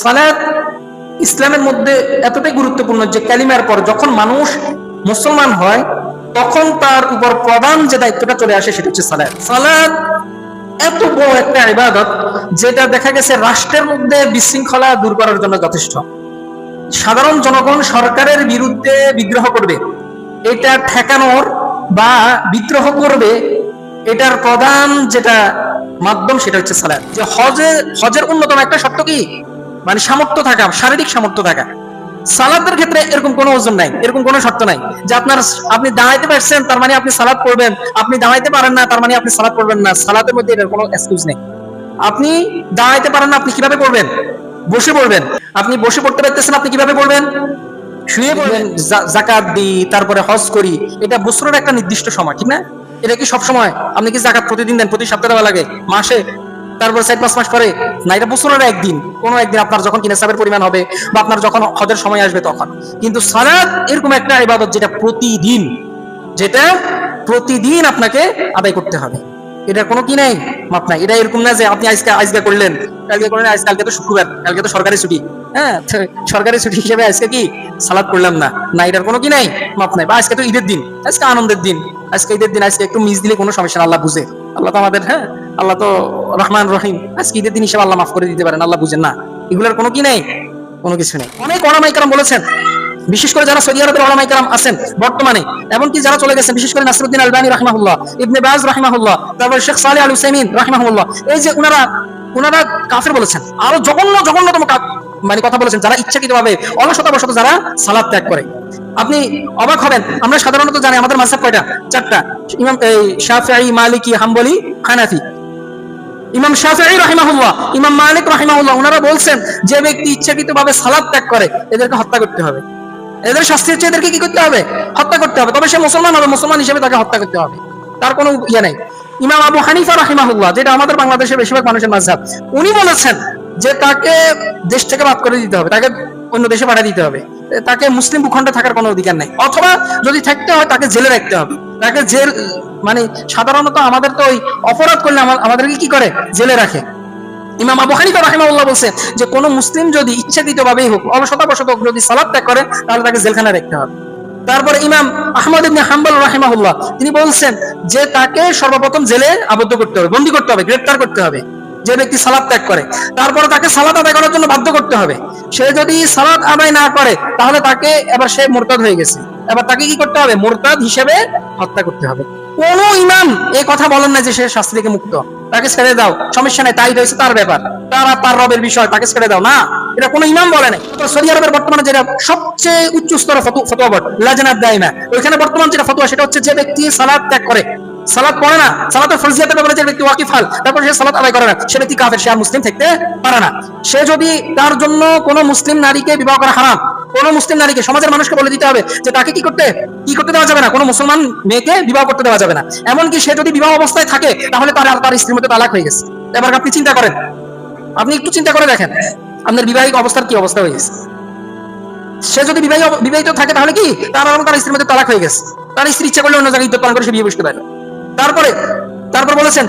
সালাত ইসলামের মধ্যে এতটাই গুরুত্বপূর্ণ যে কালিমার পর যখন মানুষ মুসলমান হয় তখন তার উপর প্রধান যে দায়িত্বটা চলে আসে সেটা হচ্ছে সালাত। সালাত এত বড় একটা ইবাদত যেটা দেখা গেছে রাষ্ট্রের মধ্যে বিশৃঙ্খলা দূর করার জন্য যথেষ্ট। সাধারণ জনগণ সরকারের বিরুদ্ধে বিদ্রোহ করবে, এটা ঠেকানোর বা বিদ্রোহ করবে, এটার প্রধান যেটা মাধ্যম সেটা হচ্ছে সালাত। যে হজের অন্যতম একটা শর্ত কি, মানে সামর্থ্য থাকা, শারীরিক সামর্থ্য থাকা। সালাতের ক্ষেত্রে এরকম কোনো ওজন নাই, এরকম কোনো শর্ত নাই যে আপনি দাঁড়াইতে পারছেন তার মানে আপনি সালাত পড়বেন, আপনি দাঁড়াইতে পারেন না তার মানে আপনি সালাত পড়বেন না। সালাতের মধ্যে এর কোনো এক্সকিউজ নেই। আপনি দাঁড়াইতে পারেন না, আপনি কিভাবে পড়বেন? বসে পড়বেন। আপনি বসে পড়তে পারতেছেন, আপনি কিভাবে পড়বেন? শুয়ে পড়বেন। জাকাত দিই, তারপরে হজ করি, এটা বছরের একটা নির্দিষ্ট সময়, ঠিক না? এটা কি সব সময়? আপনি কি জাকাত প্রতিদিন দেন? প্রতি সপ্তাহে দেওয়া লাগে? মাসে? তারপর 4-5 মাস পরে? না, এটা বছরের একদিন, কোনো একদিন আপনার যখন কিনেসাবের পরিমাণ হবে বা আপনার যখন হজের সময় আসবে তখন। কিন্তু সালাত এরকম একটা ইবাদত যেটা প্রতিদিন আপনাকে আদায় করতে হবে। এটা কোনো কি নাই, মাপ নাই। এটা এরকম না যে আপনি আজকে করলেন, কালকে তো শুক্রবার, কালকে তো সরকারি ছুটি, হ্যাঁ সরকারি ছুটি হিসেবে আজকে কি সালাত করলাম না, না এটার কোনো কি নাই, মাপ নাই। বা আজকে তো ঈদের দিন, আজকে আনন্দের দিন, আজকে ঈদের দিন, আজকে একটু মিস দিলে কোনো সমস্যা না, আল্লাহ বুঝে। আল্লাহ তো আমাদের, হ্যাঁ আল্লাহ তো রহমান রহিম, আজকে ঈদের দিন হিসেবে আল্লাহ মাফ করে দিতে পারেন, আল্লাহ বুঝেন না। এগুলোর কোনো কি নেই, কোনো কিছু নেই। অনেক ওলামায়ে কেরাম বলেছেন, বিশেষ করে যারা সৌদি আরবের ওলামায়ে কেরাম আছেন বর্তমানে, এমনকি যারা চলে গেছেন, বিশেষ করে নাসিরউদ্দিন আলবানী রাহিমাহুল্লাহ, ইবনে বাজ রাহিমাহুল্লাহ, তারপর শেখ সালেহ আল উসাইমিন রাহিমাহুল্লাহ, এই যে উনারা কাফের বলেছেন, আরো জঘন্যতম মানে কথা বলেছেন, যারা ইচ্ছাকৃতভাবে অলসতাবশত যারা সালাত ত্যাগ করে। আপনি অবাক হবেন, আমরা সাধারণত জানি আমাদের মাযহাব কয়টা? 4টা। ইমাম শাফিঈ, মালিকি, হাম্বলি, হানাফি। ইমাম শাফিঈ রাহিমাহুল্লাহ, ইমাম মালিক রাহিমাহুল্লাহ, ওনারা বলছেন যে ব্যক্তি ইচ্ছাকৃতভাবে সালাত ত্যাগ করে এদেরকে হত্যা করতে হবে। এদের শাস্তি হচ্ছে এদেরকে কি করতে হবে? হত্যা করতে হবে। তবে সে মুসলমান হবে, মুসলমান হিসেবে তাকে হত্যা করতে হবে, তার কোনো ইয়ে নেই। ইমাম আবু হানিফা রাহিমাহুল্লাহ, যেটা আমাদের বাংলাদেশের বেশিরভাগ মানুষের মাযহাব, উনি বলেছেন যে তাকে দেশ থেকে বাদ করে দিতে হবে, তাকে অন্য দেশে পাঠিয়ে দিতে হবে, তাকে মুসলিম ভূখণ্ডে থাকার কোনো অধিকার নেই। অথবা যদি থাকতে হয় তাকে জেলে রাখতে হবে। তাকে জেল, মানে সাধারণত আমাদের তো ওই অপরাধ করলে আমাদেরকে কি করে? জেলে রাখে। ইমাম আবু হানিফা রাহিমাহুল্লাহ বলছেন যে কোন মুসলিম যদি ইচ্ছাকৃতভাবেই হোক, অলসতাবশত হোক, যদি সালাত ত্যাগ করে তাহলে তাকে জেলখানায় রাখতে হবে। তারপরে ইমাম আহমদ ইবনে হাম্বল রাহিমাহুল্লাহ, তিনি বলছেন যে তাকে সর্বপ্রথম জেলে আবদ্ধ করতে হবে, বন্দী করতে হবে, গ্রেফতার করতে হবে যে ব্যক্তি সালাত ত্যাগ করে। তারপরে তাকে সালাত আদায় করার জন্য বাধ্য করতে হবে। সে যদি সালাত আদায় না করে তাহলে তাকে, এবার সে মুরতাদ হয়ে গেছে, এবার তাকে কি করতে হবে? মুরতাদ হিসেবে হত্যা করতে হবে। কোন ইমাম এই কথা বলেন না যে সে শাস্তি থেকে মুক্ত, তাকে ছেড়ে দাও, সমস্যা নাই, তাই রয়েছে তার ব্যাপার, তার রবের বিষয়, তাকে ছেড়ে দাও, না, এটা কোনো ইমাম বলে নাই। সৌদি আরবের বর্তমানে যেটা সবচেয়ে উচ্চ স্তরের ফতোয়া বোর্ড, লাজনাত দাইমা, ওইখানে বর্তমান যেটা ফতোয়া সেটা হচ্ছে যে ব্যক্তি সালাত ত্যাগ করে, সালাত পড়ে না, সালাতের ফরজিয়াতের ব্যাপারে যে ব্যক্তি ওয়াকিফ হাল, তারপর সে সালাত আদায় করে না, সে ব্যক্তি কাফের, সে আর মুসলিম থাকতে পারে না। সে যদি, তার জন্য কোনো মুসলিম নারীকে বিবাহ করা হারাম, কোনো মুসলিম নারীকে, সমাজের মানুষকে বলে দিতে হবে যে তাকে কি করতে দেওয়া যাবে না, কোনো মুসলমান মেয়েকে বিবাহ করতে দেওয়া যাবে না। এমনকি সে যদি বিবাহ অবস্থায় থাকে তাহলে তার স্ত্রীর মধ্যে তালাক হয়ে গেছে। এবার আপনি চিন্তা করেন, আপনি একটু চিন্তা করে দেখেন আপনার বিবাহিক অবস্থার কি অবস্থা হয়ে গেছে। সে যদি বিবাহিত থাকে তাহলে কি তার স্ত্রীর মধ্যে তালাক হয়ে গেছে, তার স্ত্রী ইচ্ছা করলে অন্য জায়গায় ইদ্যত পালন করে সে বিয়ে বসতে পারে। তারপর বলেছেন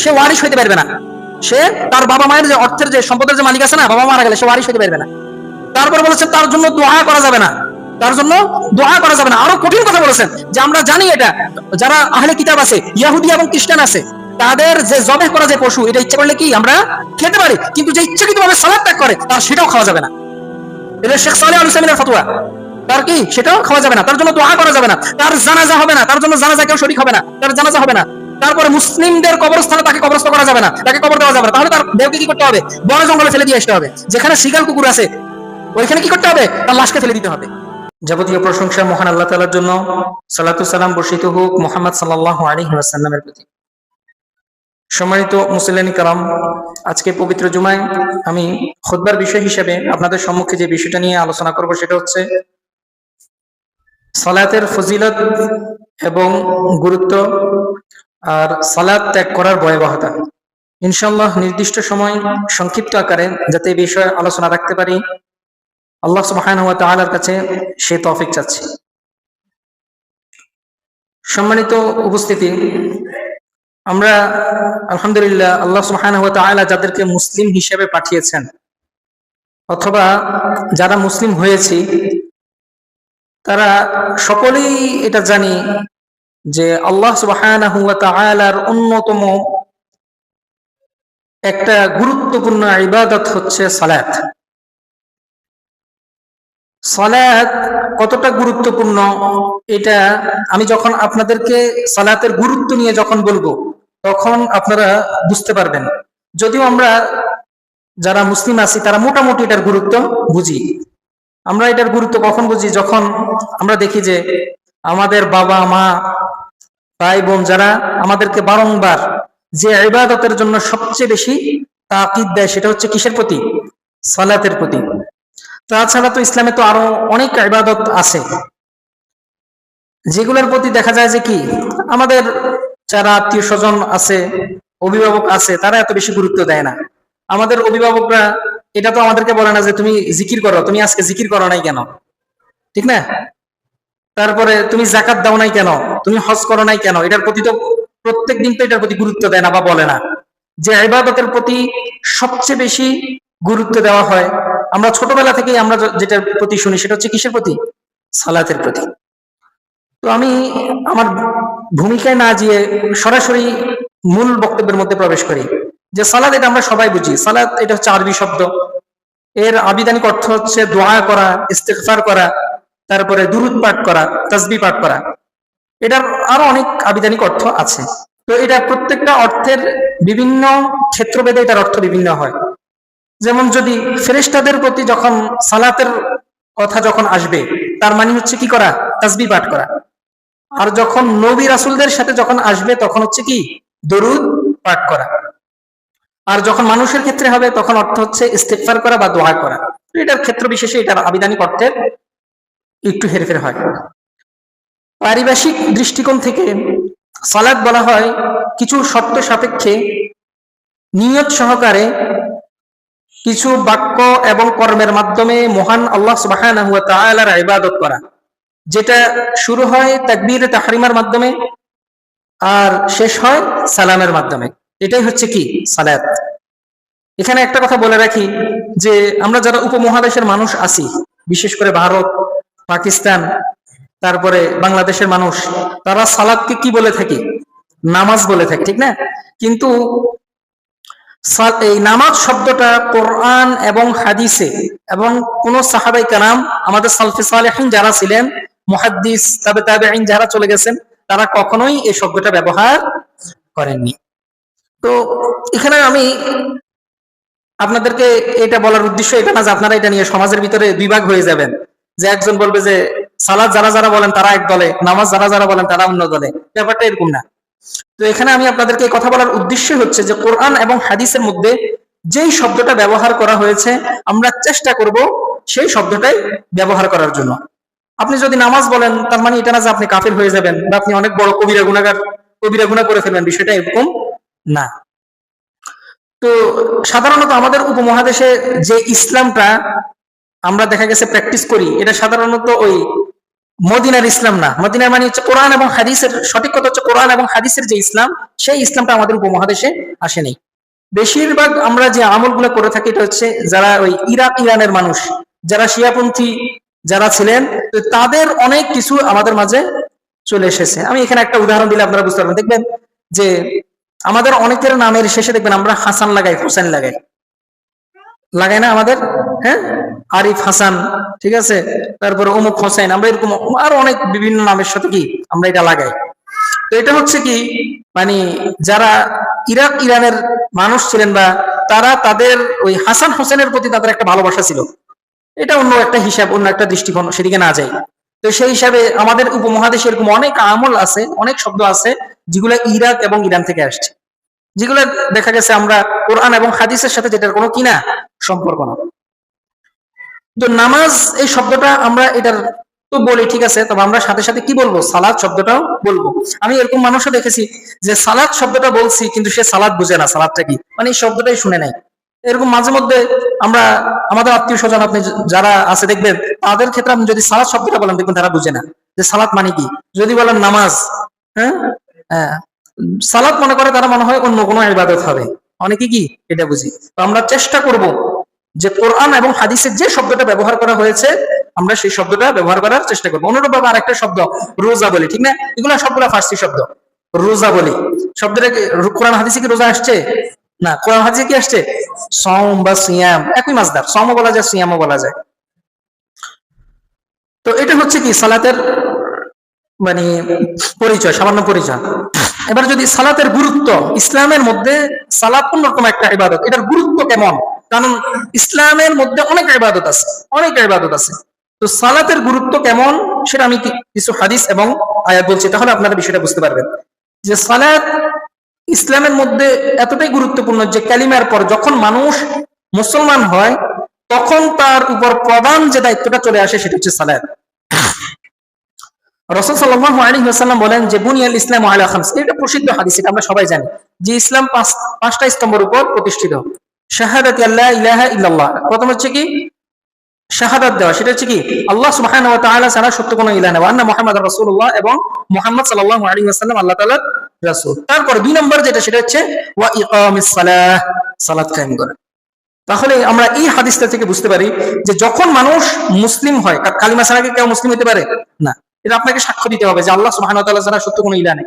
সে ওয়ারিশ হইতে পারবে না, সে তার বাবা মায়ের যে অর্থের, যে সম্পদের যে মালিক আছে না, বাবা মারা গেলে সে ওয়ারিশ হইতে পারবে না। তারপর বলেছেন তার জন্য দোয়া করা যাবে না, আরো কঠিন কথা বলেছেন যে আমরা জানি এটা, যারা আহলে কিতাব আছে, ইহুদি এবং খ্রিস্টান আছে, তাদের যে জবেহ করা যে পশু, এটা ইচ্ছা করলে কি আমরা খেতে পারি, কিন্তু যে ইচ্ছাকৃতভাবে সালাত ত্যাগ করে তার সেটাও খাওয়া যাবে না। এটা শেখ সালেহ আল উসাইমিনের ফতোয়া। তার কি সেটাও খাওয়া যাবে না, তার জন্য দোয়া করা যাবে না, তার জানাজা হবে না, তার জন্য জানাজা কেউ শরীক হবে না, তার জানাজা হবে না। তারপরে মুসলিমদের কবরস্থানে তাকে কবরস্থ করা যাবে না, তাকে কবর দেওয়া যাবে না। তাহলে তার দেহকে কি করতে হবে? বন জঙ্গলে ফেলে দিয়ে আসতে হবে, যেখানে শিকার কুকুর আছে ওইখানে কি করতে হবে? তার লাশকে ফেলে দিতে হবে। যাবতীয় প্রশংসা মহান আল্লাহ তাআলার জন্য, সালাতু সালাম বর্ষিত হোক মুহাম্মদ সাল্লাল্লাহু আলাইহি ওয়াসাল্লামের প্রতি। সম্মানিত মুসল্লিয়ান কিরাম, আজকে পবিত্র জুমায় আমি খুতবার বিষয় হিসেবে আপনাদের সম্মুখে যে বিষয়টা নিয়ে আলোচনা করব সেটা হচ্ছে সালাতের ফজিলত এবং গুরুত্ব, আর সালাত ত্যাগ করার ভয়াবহতা। ইনশাআল্লাহ নির্দিষ্ট সময় সংক্ষিপ্ত আকারে যাতে এই বিষয়ে আলোচনা রাখতে পারি, আল্লাহ সুবহানাহু ওয়া তাআলার কাছে সে তৌফিক চাচ্ছি। সম্মানিত উপস্থিতি, আমরা আলহামদুলিল্লাহ আল্লাহ সুবহানাহু ওয়া তাআলা যাদেরকে মুসলিম হিসেবে পাঠিয়েছেন, অথবা যারা মুসলিম হয়েছি তারা সকলেই এটা জানি যে আল্লাহ সুবহানাহু ওয়া তাআলার অন্যতম একটা গুরুত্বপূর্ণ ইবাদত হচ্ছে সালাত। সালাত কতটা গুরুত্বপূর্ণ এটা আমি যখন আপনাদেরকে সালাতের গুরুত্ব নিয়ে যখন বলবো তখন আপনারা বুঝতে পারবেন। যদিও আমরা যারা মুসলিম আছি তারা মোটামুটি এটার গুরুত্ব বুঝি। আমরা এটার গুরুত্ব কখন বুঝি? যখন আমরা দেখি যে আমাদের বাবা মা ভাই বোন যারা আমাদেরকে বারংবার যে ইবাদতের জন্য সবচেয়ে বেশি তাকিদ দেয় সেটা হচ্ছে কিসের প্রতি? সালাতের প্রতি। তাছাড়া তো ইসলামে তো আরো অনেক ইবাদত আছে যেগুলোর প্রতি দেখা যায় যে কি আমাদের যারা আত্মীয় স্বজন আছে, অভিভাবক আছে, তারা এত বেশি গুরুত্ব দেয় না। আমাদের অভিভাবকরা এটা তো আমাদেরকে বলে না যে তুমি জিকির করো, তুমি আজকে জিকির করো নাই কেন, ঠিক না? তারপরে তুমি যাকাত দাও নাই কেন, তুমি হজ করো নাই কেন, এটার প্রতি তো প্রত্যেক দিন তো এটার প্রতি গুরুত্ব দেয় না বা বলে না। যে ইবাদতের প্রতি সবচেয়ে বেশি গুরুত্ব দেওয়া হয় আমরা ছোটবেলা থেকেই আমরা যেটার প্রতি শুনি সেটা হচ্ছে কিসের প্রতি? সালাতের প্রতি। তো আমি আমার ভূমিকায় না গিয়ে সরাসরি মূল বক্তব্যের মধ্যে প্রবেশ করি। যে সালাত এটা আমরা সবাই বুঝি, সালাত এটা হচ্ছে আরবি শব্দ, এর আবিধানিক অর্থ হচ্ছে দোয়া করা, ইস্তেগফার করা, তারপরে দুরূদ পাঠ করা, তাসবিহ পাঠ করা। এটার আরো অনেক আবিধানিক অর্থ আছে। তো এটা প্রত্যেকটা অর্থের বিভিন্ন ক্ষেত্রভেদে এটার অর্থ বিভিন্ন হয়। যেমন যদি ফেরেশতাদের প্রতি যখন সালাতের কথা যখন আসবে তার মানে হচ্ছে কি করা? তাসবিহ পাঠ করা। আর যখন নবী রাসূলদের সাথে যখন আসবে তখন হচ্ছে কি? দরুদ পাঠ করা। আর যখন মানুষের ক্ষেত্রে হবে তখন অর্থ হচ্ছে ইস্তেগফার করা বা দোয়া করা। তো এটার ক্ষেত্র বিশেষে এটার আবিধানিক অর্থের একটু হেরফের হয়। পারিভাষিক দৃষ্টিকোণ থেকে সালাত বলা হয় কিছু শর্ত সাপেক্ষে নিয়ত সহকারে কিছু বাক্য এবং কর্মের মাধ্যমে মহান আল্লাহ সুবহানাহু ওয়া তাআলার ইবাদত করা, যেটা শুরু হয় তাকবীরে তাহরিমার মাধ্যমে আর শেষ হয় সালামের মাধ্যমে। এটাই হচ্ছে কি? সালাত। এখানে একটা কথা বলে রাখি যে আমরা যারা উপমহাদেশের মানুষ আছি, বিশেষ করে ভারত, পাকিস্তান, তারপরে বাংলাদেশের মানুষ, তারা সালাতকে কি বলে থাকি? নামাজ বলে থাকি, ঠিক না? কিন্তু এই নামাজ শব্দটা কোরআন এবং হাদিসে এবং কোন সাহাবায়ে কেরাম আমাদের সালফে সালেহিন যারা ছিলেন, মুহাদ্দিস, তাবেঈন যারা চলে গেছেন, তারা কখনোই এই শব্দটা ব্যবহার করেননি। তো এখানে আমি আপনাদেরকে এটা বলার উদ্দেশ্য এটা না যে আপনারা এটা নিয়ে সমাজের ভিতরে দুই ভাগ হয়ে যাবেন, যে একজন বলবে যে সালাত যারা যারা বলেন তারা এক দলে, নামাজ যারা যারা বলেন তারা অন্য দলে। ব্যাপারটা এরকম না। তো এখানে আমি আপনাদেরকে কথা বলার উদ্দেশ্য হচ্ছে যে কোরআন এবং হাদিসের মধ্যে যেই শব্দটা ব্যবহার করা হয়েছে আমরা চেষ্টা করব সেই শব্দটাই ব্যবহার করার জন্য। আপনি যদি নামাজ বলেন তার মানে এটা না যে আপনি কাফির হয়ে যাবেন বা আপনি অনেক বড় কবিরা গুনাহ করে ফেলবেন, বিষয়টা এরকম না। তো সাধারণত আমাদের উপমহাদেশে যে ইসলামটা আমরা দেখা গেছে প্র্যাকটিস করি, এটা সাধারণত ওই মদিনার ইসলাম না। মদিনার মানে হচ্ছে কোরআন এবং হাদিসের, সঠিক কথা হচ্ছে কোরআন এবং হাদিসের যে ইসলাম, সেই ইসলামটা আমাদের উপমহাদেশে আসেনি। বেশিরভাগ আমরা যে আমলগুলো করে থাকি এটা হচ্ছে যারা ওই ইরাক ইরানের মানুষ, যারা শিয়াপন্থী যারা ছিলেন, তো তাদের অনেক কিছু আমাদের মাঝে চলে এসেছে। আমি এখানে একটা উদাহরণ দিলে আপনারা বুঝতে পারবেন। দেখবেন যে আমাদের অনেকের নামের শেষে দেখবেন আমরা হাসান লাগাই, হোসেন লাগাই, লাগাই না আমাদের? হ্যাঁ, আরিফ হাসান, ঠিক আছে, তারপরে অমুক হোসেন, আমরা এরকম আরো অনেক বিভিন্ন নামের সাথে কি আমরা এটা লাগাই। তো এটা হচ্ছে কি মানে যারা ইরাক ইরানের মানুষ ছিলেন বা তারা তাদের ওই হাসান হোসেনের প্রতি তাদের একটা ভালোবাসা ছিল। এটা অন্য একটা হিসাব, অন্য একটা দৃষ্টিকোণ, সেদিকে না যাই। তো সেই হিসাবে আমাদের উপমহাদেশে এরকম অনেক আমল আছে, অনেক শব্দ আছে যেগুলো ইরাক এবং ইরান থেকে আসছে, যেগুলো দেখা গেছে আমরা কোরআন এবং হাদিসের সাথে যেটার কোনো কিনা সম্পর্ক না। তো নামাজ এই শব্দটা আমরা এটার তো বলি, ঠিক আছে, তবে আমরা সাথে সাথে কি বলবো? সালাত শব্দটাও বলবো। আমি এরকম মানুষও দেখেছি যে সালাত শব্দটা বলছি কিন্তু সে সালাত বুঝে না, সালাদটা কি মানে এই শব্দটাই শুনে নাই। এরকম মাঝে মধ্যে আমরা আমাদের আত্মীয় স্বজন আপনি যারা আছে দেখবেন, তাদের ক্ষেত্রে আপনি যদি সালাত শব্দটা বলেন দেখবেন তারা বুঝে না যে সালাত মানে কি। যদি বলেন নামাজ, হ্যাঁ হ্যাঁ, সালাত মনে করে তারা মনে হয় অন্য কোনো ইবাদত হবে, অনেকে কি এটা বুঝি। তো আমরা চেষ্টা করব যে কোরআন এবং হাদিসের যে শব্দটা ব্যবহার করা হয়েছে আমরা সেই শব্দটা ব্যবহার করার চেষ্টা করবো। অনুরূপভাবে আরেকটা শব্দ রোজা বলি, ঠিক না? এগুলো সবগুলো ফার্সি শব্দ। রোজা বলি শব্দটা কোরআন হাদিসে কি রোজা আসছে? না। কোরআন হাদিসে কি আসছে? সওম বা সিয়াম, একই মাসদার, সওমও বলা যায় সিয়ামও বলা যায়। তো এটা হচ্ছে কি সালাতের মানে পরিচয়, সামান্য পরিচয়। এবার যদি সালাতের গুরুত্ব, ইসলামের মধ্যে সালাত অন্যরকম একটা ইবাদত, এটার গুরুত্ব কেমন? কারণ ইসলামের মধ্যে অনেক ইবাদত আছে, অনেক ইবাদত আছে। তো সালাতের গুরুত্ব কেমন সেটা আমি কিছু হাদিস এবং আয়াত বলছি, তাহলে আপনারা বিষয়টা বুঝতে পারবেন যে সালাত ইসলামের মধ্যে এতটাই গুরুত্বপূর্ণ যে কালিমার পর যখন মানুষ মুসলমান হয় তখন তার উপর প্রধান যে দায়িত্বটা চলে আসে সেটা হচ্ছে সালাত। রাসূল সাল্লাল্লাহু আলাইহি ওয়াসাল্লাম বলেন যে বুনিয়াল ইসলামু আলা খামস, এটা প্রসিদ্ধ হাদিস, এটা আমরা সবাই জানি যে ইসলাম পাঁচটা স্তম্ভের উপর প্রতিষ্ঠিত। শাহাদাতি আল্লা ইলাহা ইল্লাল্লাহ, প্রথম হচ্ছে কি শাহাদাত দেওয়া, সেটা হচ্ছে কি আল্লাহ সুবহানাহু ওয়া তাআলা ছাড়া সত্য কোনো ইলাহ নেই, ওয়া আন্না মুহাম্মাদুর রাসূলুল্লাহ, এবং মুহাম্মদ সাল্লাল্লাহু আলাইহি ওয়াসাল্লাম আল্লাহ তাআলার রাসূল। তারপর দুই নম্বর যেটা সেটা হচ্ছে ওয়া ইকামিস সালাহ, সালাত কায়েম করা। তাহলে আমরা এই হাদিসটা থেকে বুঝতে পারি যে যখন মানুষ মুসলিম হয়, কালিমা ছাড়া কি কেউ মুসলিম হতে পারে না, এটা আপনাকে সাক্ষ্য দিতে হবে যে আল্লাহ সুবহানাহু ওয়া তাআলা ছাড়া সত্য কোনো ইলাহ নেই।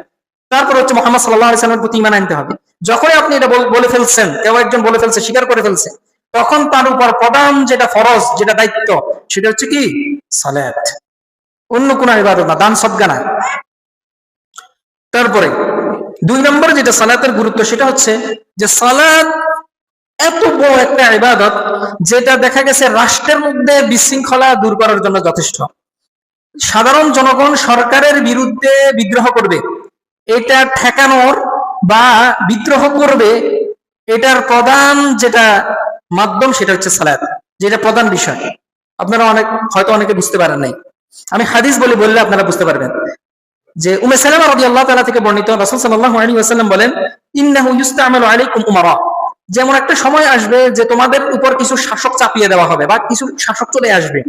তারপর হচ্ছে মুহাম্মদ সাল্লাল্লাহু আলাইহি ওয়াসাল্লামের প্রতি ঈমান আনতে হবে। যখনই আপনি এটা বলে ফেলছেন, কেউ একজন বলে ফেলছে, স্বীকার করে ফেলছে, তখন তার উপর প্রধান যেটা ফরজ, যেটা দায়িত্ব, সেটা হচ্ছে কি সালাত, অন্য কোনো ইবাদত না, দান সদকা না। তারপরে দুই নম্বরে যেটা সালাতের গুরুত্ব সেটা হচ্ছে যে সালাত এত বড় একটা ইবাদত যেটা দেখা গেছে রাষ্ট্রের মধ্যে বিশৃঙ্খলা দূর করার জন্য যথেষ্ট। সাধারণ জনগণ সরকারের বিরুদ্ধে বিদ্রোহ করবে, এটা ঠেকানোর বা বিদ্রোহ করবে, এটার প্রধান যেটা মাধ্যম সেটা হচ্ছে সালাত, যেটা প্রধান বিষয়। আপনারা হয়তো অনেকে বুঝতে পারেন নাই, আমি হাদিস বললে আপনারা বুঝতে পারবেন। যে উম্মে সালামা রাদিয়াল্লাহু তাআলা থেকে বর্ণিত, রাসূল সাল্লাল্লাহু আলাইহি ওয়াসাল্লাম বলেন ইন্নাহু ইউস্তামালু আলাইকুম উমারা, যেমন একটা সময় আসবে যে তোমাদের উপর কিছু শাসক চাপিয়ে দেওয়া হবে বা কিছু শাসক চলে আসবে,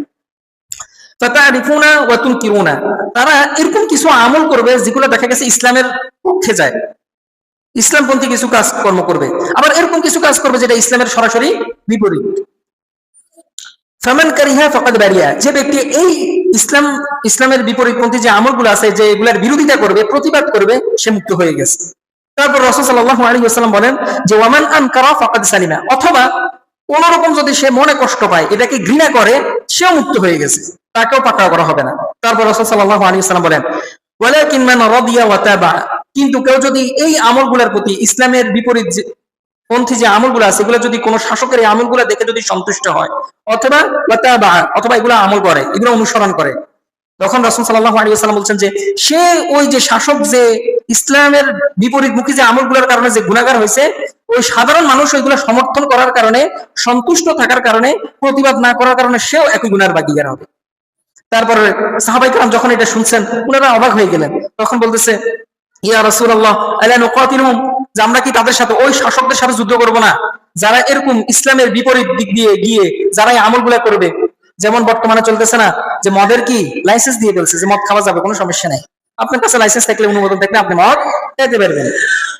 ফাতারিফুনা ওয়া তুনকিরুনা, তারা এরকম কিছু আমল করবে যেগুলো দেখা গেছে ইসলামের পক্ষে যায়, ইসলামপন্থী কিছু কাজকর্ম করবে, আবার এরকম কিছু কাজ করবে যেটা ইসলামের সরাসরি বিপরীত। ফামান কারিহা ফাকাদ বারিয়া, যে ব্যক্তি এই ইসলামের বিপরীতপন্থী যে আমলগুলো আছে, যে এগুলার বিরোধিতা করবে, প্রতিবাদ করবে, সে মুক্ত হয়ে গেছে। তারপর রাসূল সাল্লাল্লাহু আলাইহি ওয়াসাল্লাম বলেন যে ওয়ামান আনকারা ফাকাদ সালিমা, অথবা কোন রকম যদি সে মনে কষ্ট পায়, এটাকে ঘৃণা করে, সেও মুক্ত হয়ে গেছে, তাকেও পাকড়াও করা হবে না। তারপর রাসূল সাল্লাল্লাহু আলাইহি ওয়াসাল্লাম বলেন ওয়ালাকিন মান রাদিয়া ওয়া তাবা, কিন্তু কেউ যদি এই আমলগুলোর প্রতি, ইসলামের বিপরীত পন্থী যে আমলগুলো আছে, এগুলো যদি কোনো শাসকের এই আমলগুলো দেখে যদি সন্তুষ্ট হয়, অথবা এগুলো আমল করে, এগুলো অনুসরণ করে, তখন রাসূল সাল্লাল্লাহু আলাইহি ওয়াসাল্লাম বলছেন যে সে ওই যে শাসক যে ইসলামের বিপরীতমুখী যে আমলগুলোর কারণে যে গুনাহগার হয়েছে, ওই সাধারণ মানুষ ওইগুলো সমর্থন করার কারণে, সন্তুষ্ট থাকার কারণে, প্রতিবাদ না করার কারণে সেও একই গুনার ভাগীদার হবে। তারপরে সাহাবায়ে কেরাম যখন এটা শুনছেন, ওনারা অবাক হয়ে গেলেন, তখন বলতেছে ইয়া রাসূলুল্লাহ আলা নুকাতিলুহুম, যে আমরা কি তাদের সাথে, ওই শাসকদের সাথে যুদ্ধ করব না যারা এরকম ইসলামের বিপরীত দিক দিয়ে গিয়ে যারা এই আমলগুলো করবে? যেমন বর্তমানে চলতেছে না যে মদের কি লাইসেন্স দিয়ে ফেলছে, যে মদ খাওয়া যাবে, কোনো সমস্যা নাই, আপনার কাছে লাইসেন্স থাকলে, অনুমোদন থাকলে আপনি মদ খেতে পারবেন।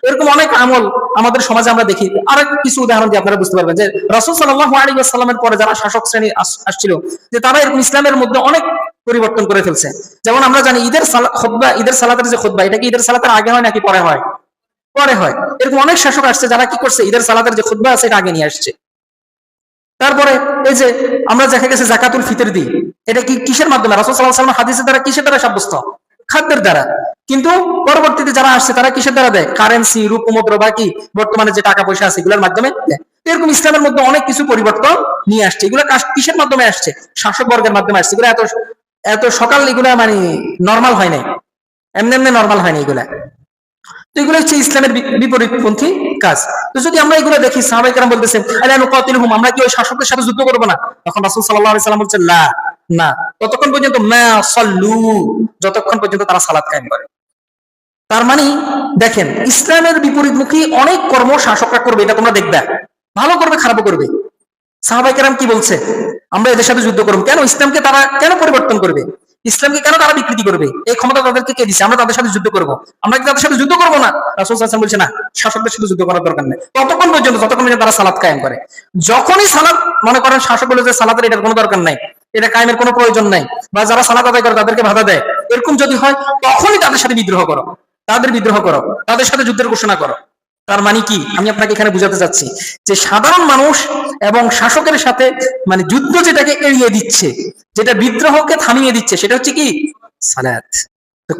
এরকম অনেক আমল আমাদের সমাজে আমরা দেখি। আরেক কিছু উদাহরণ দিয়ে আপনারা বুঝতে পারবেন যে রাসূল সাল্লাল্লাহু আলাইহি ওয়াসাল্লামের পরে যারা শাসক শ্রেণী আসছিল, যে তারা এরকম ইসলামের মধ্যে অনেক পরিবর্তন করে ফেলছে। যেমন আমরা জানি ঈদের খুতবা, ঈদের সালাতের যে খুতবা, এটা কি ঈদের সালাতের আগে হয় নাকি পরে হয়? পরে হয়। এরকম অনেক শাসক আসছে যারা কি করছে, ঈদের সালাতের যে খুতবা আছে এটা আগে নিয়ে আসছে। তারপরে এই যে আমরা দেখা গেছে জাকাতুল ফিতর দিই, এটা কি কিসের মাধ্যমে? রাসূল সাল্লাল্লাহু আলাইহি ওয়াসাল্লাম হাদিসের দ্বারা, কিসের দ্বারা সাব্যস্ত? খাদ্যের দ্বারা। কিন্তু পরবর্তীতে যারা আসছে তারা কিসের দ্বারা দেয়? কারেন্সি, রূপমুদ্রা, বাকি বর্তমানে যে টাকা পয়সা আছে এগুলোর মাধ্যমে দেয়। এরকম ইসলামের মধ্যে অনেক কিছু পরিবর্তন নিয়ে আসছে। এগুলো কিসের মাধ্যমে আসছে? শাসক বর্গের মাধ্যমে আসছে। এগুলো এত সকাল এগুলা মানে নর্মাল হয় নাই, এমনি এমনি নর্মাল হয়নি এগুলা। তো এগুলো হচ্ছে ইসলামের বিপরীতপন্থী কাজ। তো যদি আমরা এগুলো দেখি, সাহাবায়ে কেরাম বলতেছেন আলা নুকাতিলুহুম, আমরা কি ওই শাসকদের সাথে যুদ্ধ করব না? তখন রাসূল সাল্লাল্লাহু আলাইহি ওয়াসাল্লাম বলছেন লা, না, ততক্ষণ পর্যন্ত মা সাল্লু, যতক্ষণ পর্যন্ত তারা সালাত কায়েম করে। তার মানে দেখেন, ইসলামের বিপরীতমুখী অনেক কর্ম শাসকরা করবে, এটা তোমরা দেখবে, ভালো করবে খারাপও করবে। সাহাবায়ে কেরাম কি বলছে? আমরা এদের সাথে যুদ্ধ করব কেন? ইসলামকে তারা কেন পরিবর্তন করবে? ইসলামকে কেন তারা বিকৃতি করবে? এই ক্ষমতা তাদেরকে কে দিচ্ছে? আমরা তাদের সাথে যুদ্ধ করব? আমরা কি তাদের সাথে যুদ্ধ করবো না? রাসূল সাল্লাল্লাহু আলাইহি ওয়াসাল্লাম বলছে না, শাসকদের সাথে যুদ্ধ করার দরকার নেই ততক্ষণ পর্যন্ত যতক্ষণ পর্যন্ত তারা সালাত কায়েম করে। যখনই সালাত মনে করেন শাসক বলে যে সালাতের এটার কোনো দরকার নাই, এটা কায়েমের কোনো প্রয়োজন নাই, বা যারা সালাত আদায় করে তাদেরকে বাধা দেয়, এরকম যদি হয় তখনই তাদের সাথে বিদ্রোহ করো, তাদের সাথে যুদ্ধের ঘোষণা করো। তার মানে কি? আমি আপনাকে এখানে বুঝাতে চাচ্ছি যে সাধারণ মানুষ এবং শাসকের সাথে মানে যুদ্ধ যেটাকে এড়িয়ে দিচ্ছে, যেটা বিদ্রোহকে থামিয়ে দিচ্ছে, সেটা হচ্ছে কি? সালাত।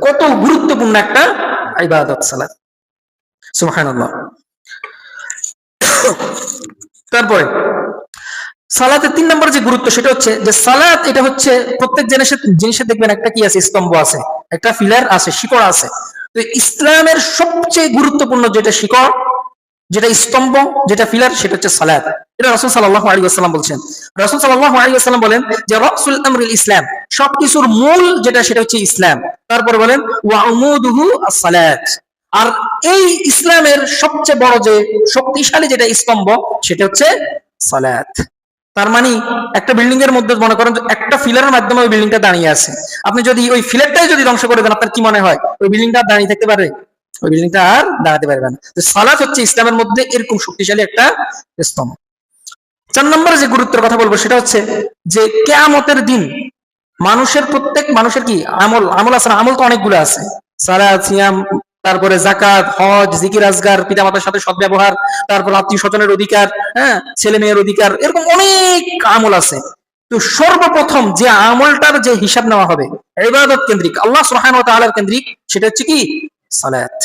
কত গুরুত্বপূর্ণ একটা ইবাদত সালাত, সুবহানাল্লাহ। তারপরে সালাতের 3 নম্বর যে গুরুত্ব সেটা হচ্ছে যে সালাত এটা হচ্ছে প্রত্যেক জিনিসের দেখবেন একটা কি আছে? স্তম্ভ আছে, একটা পিলার আছে, শিকড় আছে। তো ইসলামের সবচেয়ে গুরুত্বপূর্ণ যেটা শিকড়, যেটা স্তম্ভ, যেটা পিলার, সেটা হচ্ছে সালাত। এটা রাসূল সাল্লাল্লাহু আলাইহি ওয়াসাল্লাম বলছেন। রাসূল সাল্লাল্লাহু আলাইহি ওয়াসাল্লাম বলেন যে রাসুল আমরিল ইসলাম, সবকিছুর মূল যেটা সেটা হচ্ছে ইসলাম। তারপরে বলেন ওয়া উমুদুহু আস-সালাত, আর এই ইসলামের সবচেয়ে বড় যে শক্তিশালী যেটা স্তম্ভ সেটা হচ্ছে সালাত। তার মানে একটা বিল্ডিং এর মধ্যে মনে করেন একটা ফিলারের মাধ্যমে ওই বিল্ডিংটা দাঁড়িয়ে আছে, আপনি যদি ওই ফিলারটাই যদি ধ্বংস করে দেন, আপনার কি মনে হয় ওই বিল্ডিংটা দাঁড়িয়ে থাকতে পারবে? ওই বিল্ডিংটা আর দাঁড়াতে পারবে না। তো সালাত হচ্ছে ইসলামের মধ্যে এরকম শক্তিশালী একটা স্তম্ভ। 4 নম্বরে যে গুরুত্বের কথা বলবো সেটা হচ্ছে যে কিয়ামতের দিন প্রত্যেক মানুষের কি আমল আছে না? আমল তো অনেকগুলো আছে, সালাত, সিয়াম, তারপরে যাকাত, হজ, জিকির আজগার, পিতামাতার সাথে সদ্ব্যবহার, তারপর আত্মীয় স্বজনের অধিকার, হ্যাঁ, ছেলে মেয়ের অধিকার, এরকম অনেক আমল আছে। তো সর্বপ্রথম যে আমলটার যে হিসাব নেওয়া হবে ইবাদত কেন্দ্রিক, আল্লাহ সুবহানাহু ওয়া তাআলার কেন্দ্রিক, সেটা হচ্ছে কি? সালাত।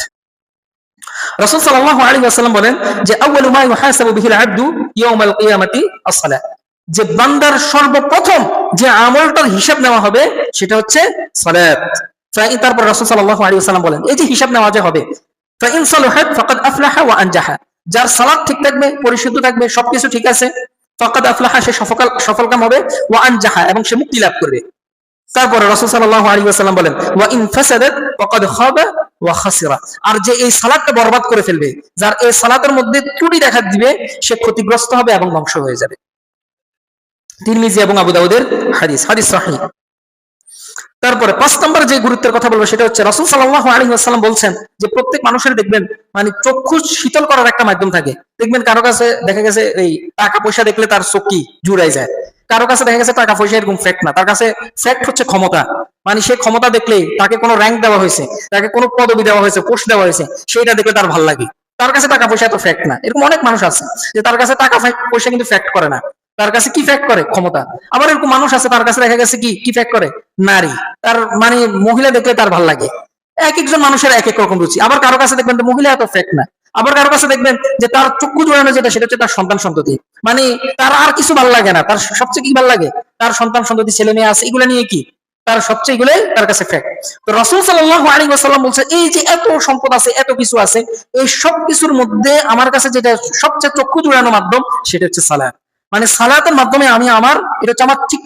রাসূল সাল্লাল্লাহু আলাইহি ওয়াসাল্লাম বলেন যে আউয়ালু মা ইউহাসাবু বিহিল আবদু ইয়াউমাল কিয়ামাতি আস-সালাত, যে বান্দার সর্বপ্রথম যে আমলটার হিসাব নেওয়া হবে সেটা হচ্ছে সালাত। তারপর রাসূল সাল্লাল্লাহু আলাইহি ওয়াসাল্লাম বলেন এই যে হিসাব নেওয়া যে হবে, ফাইন সালাহাত ফাকাদ আফলাহা ওয়া আনজাহা, যার সালাত ঠিক থাকবে, পরিশুদ্ধ থাকবে, সবকিছু ঠিক আছে, ফাকাদ আফলাহা, সে সফলকাম হবে, ওয়া আনজাহা, এবং সে মুক্তি লাভ করবে। তারপরে রাসূল সাল্লাল্লাহু আলাইহি ওয়াসাল্লাম বলেন ওয়া ইন ফাসাদাত ফাকাদ খাবা ওয়া খাসিরা, আর যে এই সালাতটা বরবাদ করে ফেলবে, যার এই সালাতের মধ্যে ত্রুটি দেখা দিবে, সে ক্ষতিগ্রস্ত হবে এবং ধ্বংস হয়ে যাবে। তিরমিজি এবং আবু দাউদের হাদিস সহিহ। তারপরে 5 নম্বর যে গুরুত্বের কথা বলবো সেটা হচ্ছে রাসূল সাল্লাল্লাহু আলাইহি ওয়াসাল্লাম বলছেন যে প্রত্যেক মানুষের দেখবেন মানে চক্ষু শীতল করার একটা মাধ্যম থাকে। দেখবেন কারো কাছে দেখা গেছে এই টাকা পয়সা দেখলে তার চোখ জুড়াই যায়, কারো কাছে দেখা গেছে টাকা পয়সা এরকম ফ্যাক্ট না, তার কাছে ফ্যাক্ট হচ্ছে ক্ষমতা। মানে সে ক্ষমতা দেখলেই, তাকে কোনো র্যাঙ্ক দেওয়া হয়েছে, তাকে কোনো পদবি দেওয়া হয়েছে, পোস্ট দেওয়া হয়েছে, সেটা দেখলে তার ভালো লাগে। তার কাছে টাকা পয়সা এত ফ্যাক্ট না। এরকম অনেক মানুষ আছে যে তার কাছে টাকা পয়সা কিন্তু ফ্যাক্ট করে না, তার কাছে কি ফ্যাক্ট করে? ক্ষমতা। আবার এরকম মানুষ আছে তার কাছে দেখা গেছে কি ফ্যাক্ট করে? নারী, তার মানে মহিলা দেখলে তার ভালো লাগে। এক একজন মানুষের এক এক রকম রুচি। আবার কারো কাছে দেখবেন মহিলা এত ফ্যাক্ট না, আবার কারো কাছে দেখবেন যে তার চক্ষু জোড়ানো যেটা সেটা হচ্ছে তার সন্তান সন্ততি, মানে তার আর কিছু ভালো লাগে না, তার সবচেয়ে কি ভালো লাগে? তার সন্তান সন্ততি, ছেলে মেয়ে আছে, এগুলো নিয়ে কি তার সবচেয়ে, এগুলোই তার কাছে ফ্যাক্ট। তো রাসূল সাল্লাল্লাহু আলাইহি ওয়াসাল্লাম বলছে এই যে এত সম্পদ আছে, এত কিছু আছে, এই সব কিছুর মধ্যে আমার কাছে যেটা সবচেয়ে চক্ষু জোড়ানো মাধ্যম সেটা হচ্ছে সালাত। মানে সালাতের মাধ্যমে আমি এটা হচ্ছে আমার ঠিক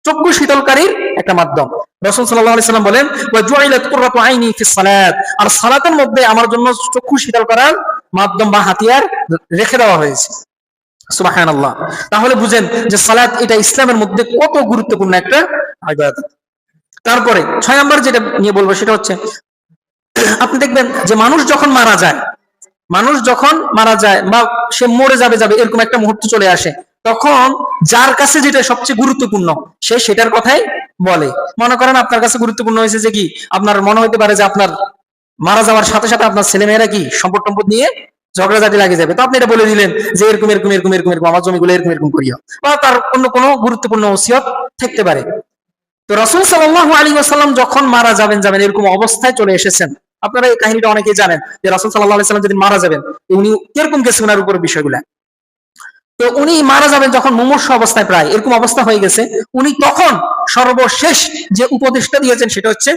চক্ষু শীতলকারীর একটা মাধ্যম। রাসূল সাল্লাল্লাহু আলাইহি ওয়াসাল্লাম বলেন ওয়া জুইলাত কুররাতু আইনি ফিস সালাত, আর সালাতের মধ্যে আমার জন্য চক্ষু শীতল করার মাধ্যম বা হাতিয়ার রেখে দেওয়া হয়েছে। সুবহানাল্লাহ। তাহলে বুঝেন যে সালাত এটা ইসলামের মধ্যে কত গুরুত্বপূর্ণ একটা ইবাদত। তারপরে 6 নম্বর যেটা নিয়ে বলবো সেটা হচ্ছে আপনি দেখবেন যে মানুষ যখন মারা যায় বা সে মরে যাবে এরকম একটা মুহূর্ত চলে আসে, তখন যার কাছে যেটা সবচেয়ে গুরুত্বপূর্ণ সে সেটার কথাই বলে। মনে করেন আপনার কাছে গুরুত্বপূর্ণ হয়েছে যে কি, আপনার মনে হতে পারে যে আপনার মারা যাওয়ার সাথে সাথে আপনার ছেলেমেয়েরা কি সম্পদ নিয়ে ঝগড়াঝাটি লাগে যাবে, তো আপনি এটা বলে দিলেন যে এরকম এরকম এরকম এরকম এরকম আমার জমিগুলো এরকম এরকম করিও, বা তার অন্য কোনো গুরুত্বপূর্ণ ওসিয়ত থাকতে পারে। তো রাসূল সাল্লাল্লাহু আলাইহি ওয়াসাল্লাম যখন মারা যাবেন এরকম অবস্থায় চলে এসেছেন, আপনারা এই কাহিনীটা অনেকেই জানেন যে রাসূল সাল্লাল্লাহু আলাইহি ওয়াসাল্লাম যেদিন মারা যাবেন উনি কিরকম গেছে ওনার উপর বিষয়গুলা। তো উনি মারা যাবেন যখন মুমূর্ষু অবস্থায়, প্রায় এরকম অবস্থা হয়ে গেছে, উনি তখন সর্বশেষ যে উপদেশটা দিয়েছেন সেটা হচ্ছে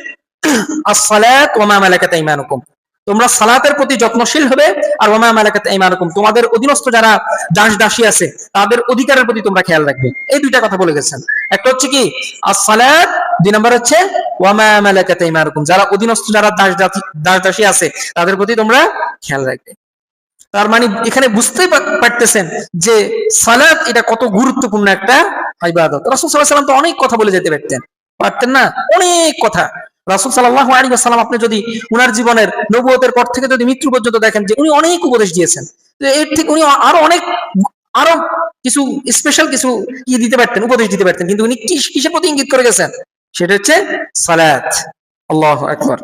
as-সালাত ওয়া মা মালাকাত আইমানুকুম, তোমরা সালাতের প্রতি যত্নশীল হবে, আর ওয়া মা মালাকাত আইমানুকুম, তোমাদের অধীনস্থ যারা দাস দাসী আছে তাদের অধিকারের প্রতি তোমরা খেয়াল রাখবে। এই দুইটা কথা বলে গেছেন। একটা হচ্ছে কি as-সালাত, 2 নম্বর হচ্ছে ওয়া মা মালাকাত আইমানুকুম, যারা অধীনস্থ যারা দাস দাসী আছে তাদের প্রতি তোমরা খেয়াল রাখবে। তার মানে এখানে বুঝতেই পারতেছেন যে সালাত এটা কত গুরুত্বপূর্ণ একটা ইবাদত। রাসূল সাল্লাল্লাহু আলাইহি ওয়াসাল্লাম তো অনেক কথা বলে যেতে পারতেন, পারতেন না? অনেক কথা রাসূল সাল্লাল্লাহু আলাইহি ওয়াসাল্লাম, আপনি যদি উনার জীবনের নবুয়তের পর থেকে যদি মৃত্যু পর্যন্ত দেখেন, যে উনি অনেক উপদেশ দিয়েছেন। এর থেকে উনি আরো অনেক, আরো কিছু স্পেশাল কিছু কি দিতে পারতেন, উপদেশ দিতে পারতেন, কিন্তু উনি কিসের প্রতি ইঙ্গিত করে গেছেন? সেটা হচ্ছে সালাত। আল্লাহু আকবার।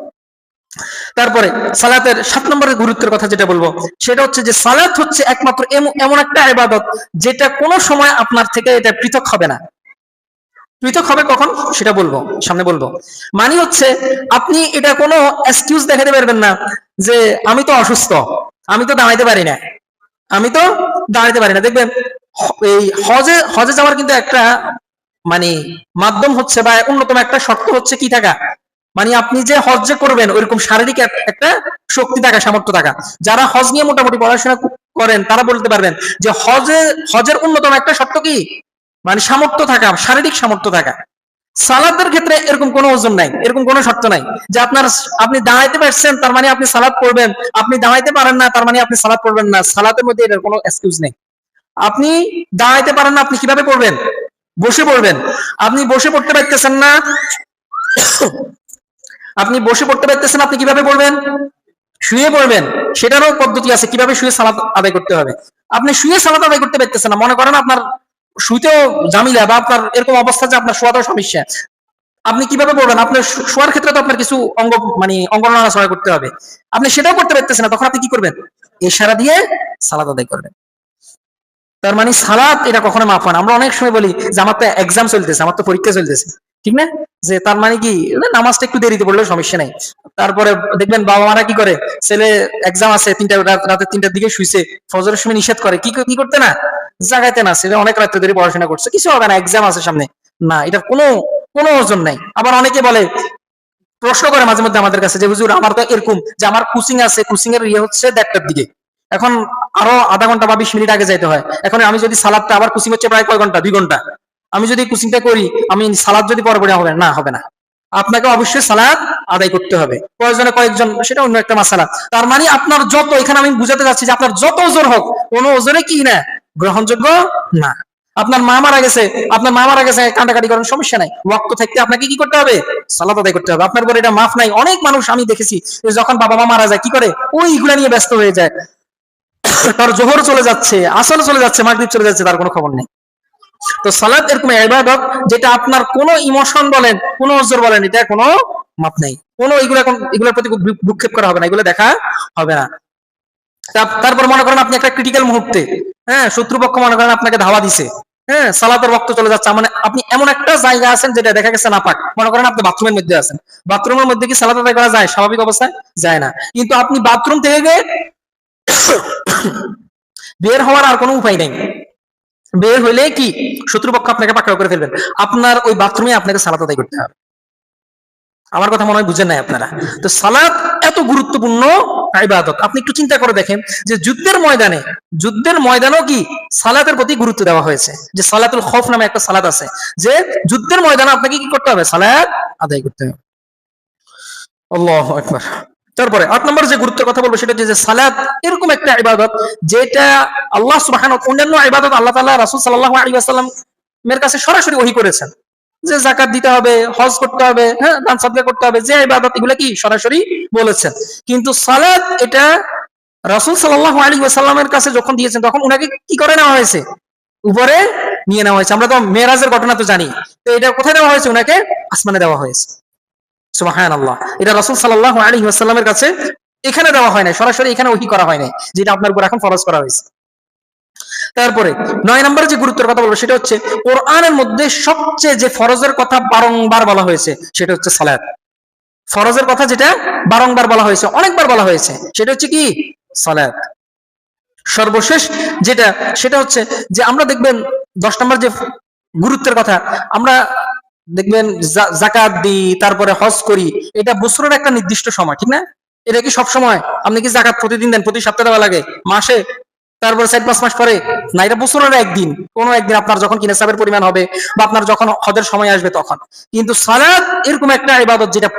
তারপরে সালাতের 7 নম্বরের গুরুত্বের কথা যেটা বলবো, সেটা হচ্ছে যে সালাত হচ্ছে একমাত্র এমন একটা ইবাদত যেটা কোনো সময় আপনার থেকে এটা পৃথক হবে না। পৃথক হবে কখন সেটা বলবো, সামনে বলবো। মানে হচ্ছে আপনি এটা কোনো এক্সকিউজ দেখাতে পারবেন না যে আমি তো অসুস্থ, আমি তো দাঁড়াইতে পারি না, আমি তো দাঁড়াইতে পারি না। দেখবেন এই হজে হজে যাওয়ার কিন্তু একটা মানে মাধ্যম হচ্ছে বা অন্যতম একটা শর্ত হচ্ছে কি থাকা, মানে আপনি যে হজ যে করবেন ওইরকম শারীরিক একটা শক্তি থাকা, সামর্থ্য থাকা। যারা হজ নিয়ে মোটামুটি পড়াশোনা করেন তারা বলতে পারবেন যে হজের অন্যতম একটা শর্ত কি, মানে সামর্থ্য থাকা, শারীরিক সামর্থ্য থাকা। সালাতের ক্ষেত্রে এরকম কোনো ওজন নাই, এরকম কোনো শর্ত নাই যে আপনি দাঁড়াইতে পারছেন তার মানে আপনি সালাত পড়বেন, আপনি দাঁড়াইতে পারেন না তার মানে আপনি সালাত পড়বেন না। সালাতের মধ্যে এটার কোনো এক্সকিউজ নেই। আপনি দাঁড়াইতে পারেন না, আপনি কিভাবে পড়বেন? বসে পড়বেন। আপনি বসে পড়তে পারতেছেন না, আপনি বসে পড়তে পারতেছেন, আপনি কিভাবে পড়বেন? শুয়ে পড়বেন। সেটারও পদ্ধতি আছে কিভাবে শুয়ে সালাত আদায় করতে হবে। আপনি শুয়ে সালাত আদায় করতে পারতেছেন না, মনে করেন আপনার শুইতেও জামিলা বা আপনার এরকম অবস্থা যে আপনার শোয়াতেও সমস্যা, আপনি কিভাবে পড়বেন? আপনার শোয়ার ক্ষেত্রে তো আপনার কিছু অঙ্গ নড়াচড়া করতে হবে, আপনি সেটাও করতে পারতেছেন না, তখন আপনি কি করবেন? ইশারা দিয়ে সালাত আদায় করবেন। তার মানে সালাত এটা কখনো মাফ হয় না। আমরা অনেক সময় বলি যে আমার তো এক্সাম চলতেছে, আমার তো পরীক্ষা চলতেছে, ঠিক না? যে তার মানে কি নামাজটা একটু দেরিতে পড়লেও সমস্যা নাই। তারপরে দেখবেন বাবা মারা কি করে, ছেলে এক্সাম আছে রাতে 3টার দিকে শুইছে, ফজরের সময় নিষেধ করে কি করতে না, জাগাইতে না, ছেলে অনেক রাত্রে ধরে পড়াশোনা করছে, কিছু হবে না, এক্সাম আছে সামনে। না, এটার কোনো ওজন নাই। আবার অনেকে বলে, প্রশ্ন করে মাঝে মধ্যে আমাদের কাছে যে হুজুর আমার তো এরকম যে আমার কোচিং আছে, কোচিং এর হচ্ছে 1:30টার দিকে, এখন আরো আধা ঘন্টা বা 20 মিনিট আগে যাইতে হয়। এখন আমি যদি সালাদটা, আবার কোচিং হচ্ছে প্রায় কয় ঘন্টা, 2 ঘন্টা, আমি যদি কোচিংটা করি, আমি সালাদ যদি পরে হবে না, হবে না। আপনাকে অবশ্যই সালাদ আদায় করতে হবে, প্রয়োজনে কয়েকজন, সেটা অন্য একটা মাসালা। তার মানে আপনার যত, এখানে আমি বুঝাতে যাচ্ছি যে আপনার যত ওজন হোক, কোনো ওজনে কি না গ্রহণযোগ্য না। আপনার মা মারা গেছে, কান্ডাকাটি করেন, সমস্যা নাই, ওয়াক্ত থাকতে আপনাকে কি করতে হবে? সালাত আদায় করতে হবে। আপনার উপর এটা মাফ নাই। অনেক মানুষ আমি দেখেছি যখন বাবা মা মারা যায় কি করে, ওইগুলা নিয়ে ব্যস্ত হয়ে যায়। তার জোহর চলে যাচ্ছে, আসর চলে যাচ্ছে, মাগরিব চলে যাচ্ছে, তার কোনো খবর নেই। তো সালাত এরকম ইবাদত যেটা আপনার কোনো ইমোশন বলেন, কোনো ওজর বলেন, এটা কোনো মাপ নেই, কোনো এগুলোর প্রতি ভ্রুক্ষেপ করা হবে না, এগুলো দেখা হবে না। তারপর মনে করেন আপনি একটা ক্রিটিক্যাল মুহূর্তে, হ্যাঁ, শত্রুপক্ষ মনে করেন আপনাকে ধাওয়া দিছে, হ্যাঁ, সালাতের রক্ত চলে যাচ্ছে, মানে আপনি এমন একটা জায়গা আছেন যেটা দেখা গেছে নাপাক, মনে করেন আপনি বাথরুমের মধ্যে আছেন, বাথরুমের মধ্যে কি সালাত আদায় করা যায়? স্বাভাবিক অবস্থায় যায় না। কিন্তু আপনি বাথরুম থেকে বের হওয়ার আর কোনো উপায় নেই, বের হইলে কি শত্রুপক্ষ আপনাকে পাকড়াও করে ফেলবেন, আপনার ওই বাথরুমে আপনাকে সালাত আদায় করতে হবে। আমার কথা মনে হয় বুঝেন নাই আপনারা। তো সালাত এত গুরুত্বপূর্ণ ইবাদত, আপনি একটু চিন্তা করে দেখেন যে যুদ্ধের ময়দানেও কি সালাতের প্রতি গুরুত্ব দেওয়া হয়েছে, যে সালাতুল খৌফ নামে একটা সালাত আছে, যে যুদ্ধের ময়দানে আপনাকে কি করতে হবে? সালাত আদায় করতে হবে। আল্লাহু আকবার। তারপরে 8 নম্বর যে গুরুত্বের কথা বলবো সেটা হচ্ছে যে সালাত এরকম একটা ইবাদত যেটা আল্লাহ সুবহানাহু, অন্যান্য ইবাদত আল্লাহ তাআলা রাসূল সাল্লাল্লাহু আলাইহি ওয়াসাল্লাম এর কাছে সরাসরি ওহী করেছেন যে যাকাত দিতে হবে, হজ করতে হবে, হ্যাঁ, দান সাদকা করতে হবে, যে ইবাদত এগুলো কি সরাসরি বলেছেন। কিন্তু সালাত এটা রাসূল সাল্লাল্লাহু আলাইহি ওয়াসাল্লামের কাছে যখন দিয়েছেন তখন উনাকে কি করে নেওয়া হয়েছে? উপরে নিয়ে নেওয়া হয়েছে। আমরা তো মেরাজের ঘটনা তো জানি, তো এটা কোথায় দেওয়া হয়েছে? উনাকে আসমানে দেওয়া হয়েছে। সুবহানাল্লাহ। এটা রাসূল সাল্লাল্লাহু আলাইহি ওয়াসাল্লামের কাছে এখানে দেওয়া হয় না, সরাসরি এখানে ওহী করা হয় না, যেটা আপনার উপর এখন ফরজ করা হয়েছে। তারপরে 9 নম্বরে যে গুরুত্বের কথা বলবো সেটা হচ্ছে কোরআনের মধ্যে সবচেয়ে যে ফরজের কথা বারংবার বলা হয়েছে সেটা হচ্ছে সালাত। ফরজের কথা যেটা বারংবার বলা হয়েছে, অনেকবার বলা হয়েছে, সেটা হচ্ছে কি? সালাত। সর্বশেষ যেটা সেটা হচ্ছে যে আমরা দেখবেন 10 নম্বর যে গুরুত্বের কথা, আমরা দেখবেন যাকাত দিই, তারপরে হজ করি, এটা বছরের একটা নির্দিষ্ট সময়, ঠিক না? এটা কি সব সময়? আপনি কি যাকাত প্রতিদিন দেন? প্রতি সপ্তাহে দেওয়া লাগে? মাসে? তারপর 4-5 মাস পরে? না, এটা বছরের একদিন, কোনো একদিন আপনার যখন নিসাবের পরিমাণ হবে বা আপনার যখন হজের সময় আসবে তখন। কিন্তু সালাত এরকম একটা ইবাদত যেটা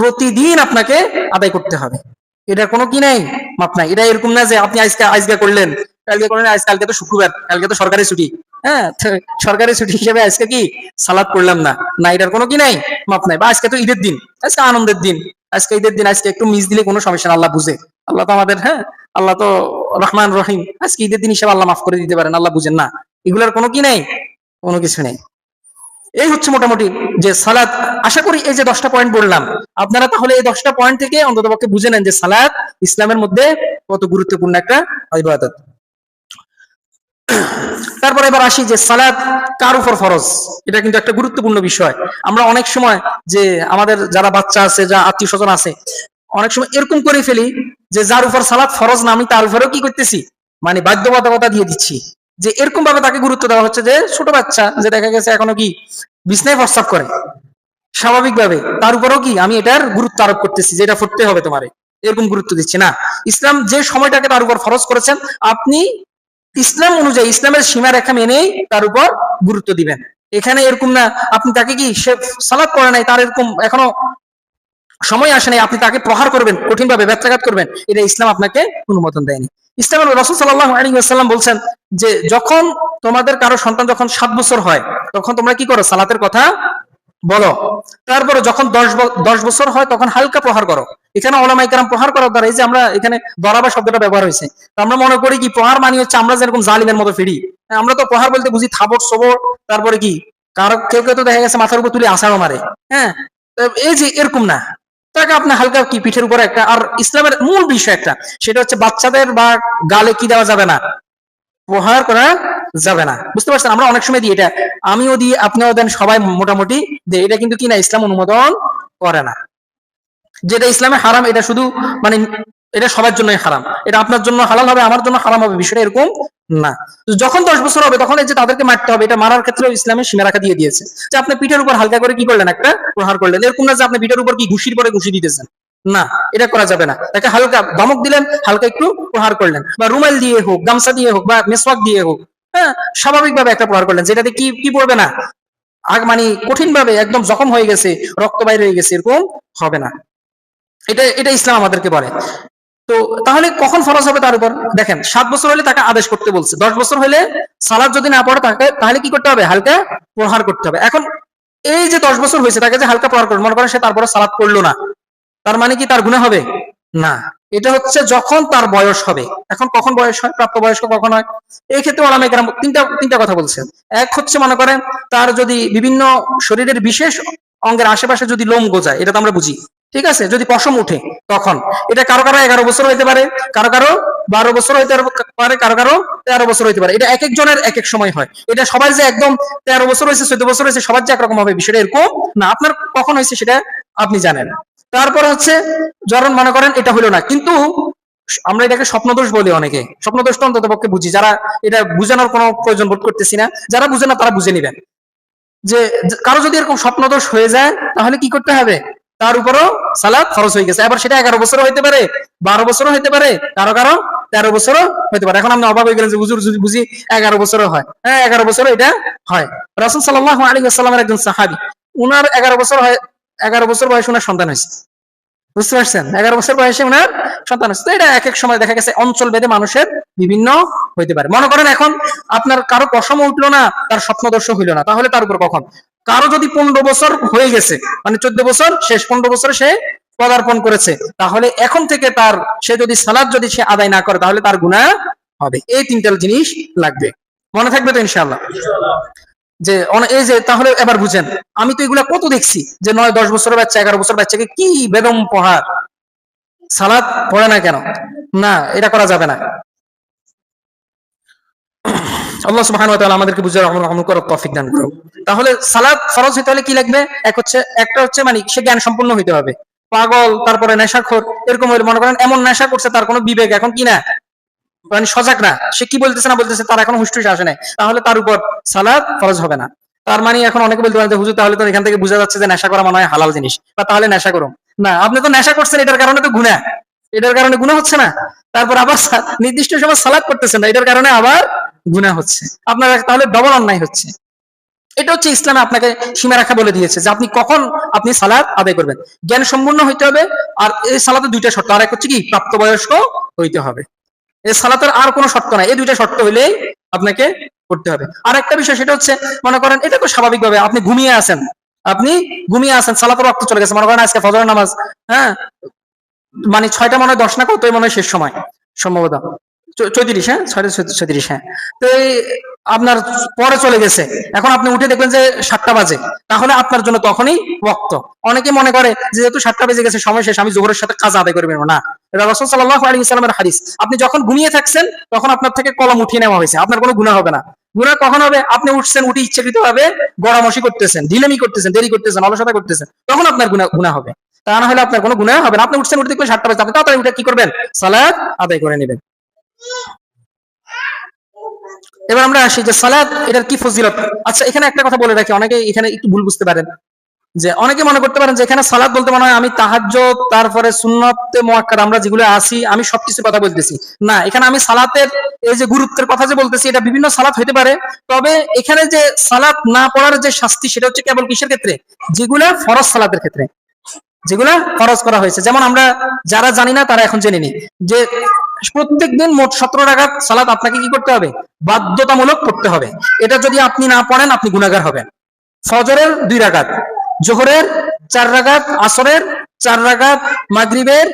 প্রতিদিন আপনাকে আদায় করতে হবে, এটা কোনো কি নাই, মাপ নাই। এটা এরকম না যে আপনি আজকে করলেন, কালকে তো শুক্রবার, কালকে তো সরকারি ছুটি, হ্যাঁ, সরকারি ছুটি হিসেবে আজকে কি সালাত পড়লাম না, না এটার কোনো কি নাই, মাপ নাই। বা আজকে তো ঈদের দিন, আজকে আনন্দের দিন, আজকে ঈদের দিন, আজকে একটু মিস দিলে কোনো সমস্যা না, আল্লাহ বুঝে। আল্লাহ তো আমাদের, হ্যাঁ, আল্লাহ তো রহমান রহিম, আজকে ঈদের দিন হিসেবে আল্লাহ মাফ করে দিতে পারেন, আল্লাহ বুঝেন না, এগুলোর কোনো কি নেই, কোনো কিছু নেই। এই হচ্ছে মোটামুটি যে সালাত। আশা করি এই যে 10টা পয়েন্ট বললাম, আপনারা তাহলে এই 10টা পয়েন্ট থেকে অন্ততপক্ষে বুঝে নেন যে সালাত ইসলামের মধ্যে কত গুরুত্বপূর্ণ একটা ইবাদত। তারপর এবার আসি যে সালাত কার উপর ফরজ, এটা কিন্তু একটা গুরুত্বপূর্ণ বিষয়। আমরা অনেক সময় যে আমাদের যারা বাচ্চা আছে, যা আত্মীয় স্বজন আছে, অনেক সময় এরকম করে ফেলি যে যার উপর সালাত ফরজ না, আমি তার উপরেও কি করতেছি, মানে বাধ্যবাধকতা দিয়ে দিচ্ছি। যে এরকম ভাবে তাকে গুরুত্ব দেওয়া হচ্ছে যে ছোট বাচ্চা যে দেখা গেছে এখনো কি বিছনায় প্রস্রাব করে স্বাভাবিকভাবে, তার উপরেও কি আমি এটার গুরুত্ব আরোপ করতেছি যে এটা ফুটতে হবে তোমারে, এরকম গুরুত্ব দিচ্ছি না। ইসলাম যে সময়টাকে তার উপর ফরজ করেছেন, আপনি ইসলাম অনুযায়ী ইসলামের সীমারেখা মেনেই তার উপর গুরুত্ব দিবেন। এখানে এরকম না আপনি তাকে কি, সে সালাত পড়ে নাই, তার এরকম এখনো সময় আসে নাই, আপনি তাকে প্রহার করবেন, কঠিন ভাবে ব্যত্যাঘাত করবেন, এটা ইসলাম আপনাকে অনুমোদন দেয়নি। ইসলামের রাসূল সাল্লাল্লাহু আলাইহি ওয়াসাল্লাম বলছেন যে যখন তোমাদের কারো সন্তান যখন 7 বছর হয়, তখন তোমরা কি করো, সালাতের কথা বলো। তারপরে যখন 10 বছর হয় তখন হালকা প্রহার করো। এখানে ওলামায়ে কেরাম প্রহার করার দ্বারা, এই যে আমরা এখানে দরাবা শব্দটা ব্যবহার হয়েছে, তো আমরা মনে করি কি প্রহার মানে হচ্ছে আমরা যেরকম জালিমের মতো ফিরি, আমরা তো প্রহার বলতে বুঝি থাবড় সবর, তারপরে কি কারো কেউ কেউ তো দেখা গেছে মাথার উপর তুলে আছাড়ও মারে, হ্যাঁ, এই যে এরকম না, তাকে আপনি হালকা কি পিঠের উপরে একটা। আর ইসলামের মূল বিষয় একটা, সেটা হচ্ছে বাচ্চাদের বা গালে কি দেওয়া যাবে না, প্রহার করা যাবে না, বুঝতে পারছেন? আমরা অনেক সময় দিই, এটা আমিও দিই, আপনিও দেন, সবাই মোটামুটি দেয়, এটা কিন্তু কি না, ইসলাম অনুমোদন করে না। যেটা ইসলামে হারাম, এটা শুধু মানে এটা সবার জন্যই হারাম, এটা আপনার জন্য হালাল হবে, আমার জন্য হারাম হবে, বিষয়টা এরকম না। যখন 10 বছর হবে তখন এই যে তাদেরকে মারতে হবে, এটা মারার ক্ষেত্রে ইসলামের সীমারেখা দিয়ে দিয়েছে। যে আপনি পিঠের উপর হালকা করে কি করলেন, একটা প্রহার করলেন, এরকম না যে আপনি পিঠের উপর কি ঘুষির পরে ঘুষি দিতেছেন, না, এটা করা যাবে না। তাকে হালকা ধমক দিলেন, হালকা একটু প্রহার করলেন, বা রুমাল দিয়ে হোক, গামছা দিয়ে হোক, বা মেসওয়াক দিয়ে হোক, হ্যাঁ, স্বাভাবিকভাবে একটা প্রহার করলেন, যেটাতে কি কি পড়বে না, আগ মানে কঠিন ভাবে একদম জখম হয়ে গেছে, রক্ত বাইরে হয়ে গেছে, এরকম হবে না। এটা এটা ইসলাম আমাদেরকে বলে। তো তাহলে কখন ফরজ হবে তার উপর দেখেন, 7 বছর হলে তাকে আদেশ করতে বলছে, 10 বছর হলে সালাত যদি না পড়ে তাকে, তাহলে কি করতে হবে, হালকা প্রহার করতে হবে। এখন এই যে 10 বছর হয়েছে, তাকে যে হালকা প্রহার করবে, মনে করেন সে তারপরে সালাত পড়লো না, তার মানে কি তার গুনাহ হবে না? এটা হচ্ছে যখন তার বয়স হবে। এখন কখন বয়স হয়, প্রাপ্ত বয়স্ক কখন হয়, এই ক্ষেত্রে ওলামায়ে কেরাম তিনটা কথা বলছেন। এক হচ্ছে মনে করেন তার যদি বিভিন্ন শরীরের বিশেষ অঙ্গের আশেপাশে যদি লোম গজায়, এটা তো আমরা বুঝি, ঠিক আছে, যদি পশম উঠে, তখন এটা কারো কারো 11 বছর হইতে পারে, কারো কারো 12 বছর হইতে পারে, কারো কারো 13 বছর হইতে পারে। এটা এক একজনের এক এক সময় হয়, এটা সবার যে একদম 13 বছর হয়েছে, 14 বছর হয়েছে সবার যে একরকম হবে বিষয়টা এরকম না, আপনার কখন হয়েছে সেটা আপনি জানেন। তারপর হচ্ছে যখন মনে করেন এটা হলো না, কিন্তু আমরা এটাকে স্বপ্নদোষ বলি, অনেকে স্বপ্নদোষটা অন্তত পক্ষে বুঝি, যারা এটা বুঝানোর কোনো প্রয়োজন বোধ করতেছি না, যারা বুঝে না তারা বুঝে নিবেন যে কারো যদি এরকম স্বপ্নদোষ হয়ে যায়, তাহলে কি করতে হবে, তার উপরও সালাত ফরজ হয়ে গেছে। এবার সেটা 11 বছরও হইতে পারে, 12 বছরও হইতে পারে, কারো কারো 13 বছরও হইতে পারে। এখন আপনি অবাক হয়ে গেলেন যে হুজুর যদি বুঝি 11 বছরও হয়, হ্যাঁ 11 বছরও এটা হয়। রাসূল সাল্লাল্লাহু আলাইহি ওয়াসাল্লামের একজন সাহাবী, উনার 11 বছর হয়, 11 বছর বয়সে উনার সন্তান হয়েছে, বুঝতে পারছেন? 11 বছর বয়সে উনার সন্তান হচ্ছে। এটা এক এক সময় দেখা গেছে অঞ্চল ভেদে মানুষের বিভিন্ন হইতে পারে। মনে করেন এখন আপনার কারো পশম উঠলো না, তার স্বপ্নদর্শ হইলো না, তাহলে তার উপর কখন? কারো যদি 15 বছর হয়ে গেছে, মানে 14 বছর শেষ, 15 বছরে সে পদার্পণ করেছে, তাহলে এখন থেকে তার, সে যদি সালাত যদি সে আদায় না করে, তাহলে তার গুনাহ হবে। এই তিনটা জিনিস লাগবে, মনে থাকবে তো ইনশাআল্লাহ? যে এই যে তাহলে এবার বুঝেন, আমি তো এগুলা কত দেখছি যে 9-10 বছরের বাচ্চা, 11 বছর বাচ্চাকে কি বেদম প্রহার, সালাত পড়ে না কেন? না, এটা করা যাবে না। আল্লাহ সুবহানাহু ওয়া তাআলা আমাদেরকে বুঝার আমল করার তৌফিক দান করুন। তাহলে সালাত ফরজ হতে হলে কি লাগবে? একটা হচ্ছে মানে সে জ্ঞান সম্পন্ন হইতে হবে। পাগল, তারপরে নেশাখোর, এরকম হইলে মনে করেন এমন নেশা করছে তার কোনো বিবেক এখন কি না, মানে সজাগ না, সে কি বলতেছে না বলতেছে তার এখন হুঁশ আসে নাই, তাহলে তার উপর সালাত ফরজ হবে না। তার মানে এখন অনেকে বলতে পারে যে হুজুর তাহলে তো এখান থেকে বোঝা যাচ্ছে যে নেশা করা মনে হয় হালাল জিনিস, বা তাহলে নেশা করুন। না, আপনি তো নেশা করছেন, এটার কারণে তো গুনাহ, এটার কারণে গুনাহ হচ্ছে না। তারপর আবার নির্দিষ্ট সময় সালাত করতেছেন না, এটার কারণে আবার গুনাহ হচ্ছে, আপনার তাহলে ডবল অন্যায় হচ্ছে। এটা হচ্ছে ইসলামে আপনাকে সীমারেখা বলে দিয়েছে যে আপনি কখন আপনি সালাত আদায় করবেন। জ্ঞান সম্পূর্ণ হইতে হবে, আর এই সালাতে দুইটা শর্ত, আর এক হচ্ছে কি প্রাপ্তবয়স্ক হইতে হবে। এই সালাতের আর কোনো শর্ত নাই, এই দুইটা শর্ত হইলেই আপনাকে করতে হবে। আর একটা বিষয় সেটা হচ্ছে, মনে করেন এটা তো স্বাভাবিকভাবে আপনি ঘুমিয়ে আছেন, সালাতের ওয়াক্ত চলে গেছে, মনে করেন আজকে ফজরের নামাজ, হ্যাঁ মানে 6টা মনে হয় 10 না কতই মনে হয় শেষ সময় সম্ভবত 34, হ্যাঁ 6:36, হ্যাঁ। তো এই আপনার পরে চলে গেছে, এখন আপনি উঠে দেখবেন যে 7টা বাজে, তাহলে আপনার জন্য তখনই ওয়াক্ত। অনেকে মনে করে যেহেতু 7টা বেজে গেছে সময় শেষ, আমি যোহরের সাথে কাজা আদায় করে নেব না। এটা রাসূল সাল্লাল্লাহু আলাইহি ওয়াসাল্লামের হাদিস। আপনি যখন ঘুমিয়ে থাকছেন তখন আপনার থেকে কলম উঠিয়ে নেওয়া হয়েছে, আপনার কোনো গুনাহ হবে না। গুনাহ কখন হবে? আপনি উঠছেন, উঠে ইচ্ছাকৃত ভাবে গড়ামসি করতেছেন, ঢিলেমি করতেছেন, দেরি করতেছেন, অলসতা করতেছেন, তখন আপনার গুনাহ হবে। তা না হলে আপনার কোনো গুনাহ হবে না। আপনি উঠছেন, উঠে দেখবেন 7টা বাজে, আপনি তাড়াতাড়ি উঠে কি করবেন? সালাত আদায় করে নেবেন। এবার আমরা আসি যে সালাত এটার কি ফজিলত। আচ্ছা, এখানে একটা কথা বলে রাখি, অনেকে এখানে একটু ভুল বুঝতে পারেন, যে অনেকে মনে করতে পারেন যে এখানে সালাত বলতে মনে হয় আমি তাহাজ্জুদ, তারপরে সুন্নতে মুআক্কাদা আমরা যেগুলো আসি আমি সবকিছু কথা বলতেছি। না, এখানে আমি সালাতের এই যে গুরুত্বের কথা যে বলতেছি, এটা বিভিন্ন সালাত হইতে পারে। তবে এখানে যে সালাত না পড়ার যে শাস্তি, সেটা হচ্ছে কেবল কিসের ক্ষেত্রে? যেগুলা ফরজ সালাতের ক্ষেত্রে, যেগুলা ফরজ করা হয়েছে। যেমন আমরা যারা জানি না তারা এখন জেনে নি যে প্রত্যেকদিন মোট 17 রাকাত সালাত আপনাকে কি করতে হবে? বাধ্যতামূলক পড়তে হবে। এটা যদি আপনি না পড়েন আপনি গুনাহগার হবেন। ফজরের 2 রাকাত, জোহরের 4 রাকাত, আসরের 4 রাকাত, মাগরিবের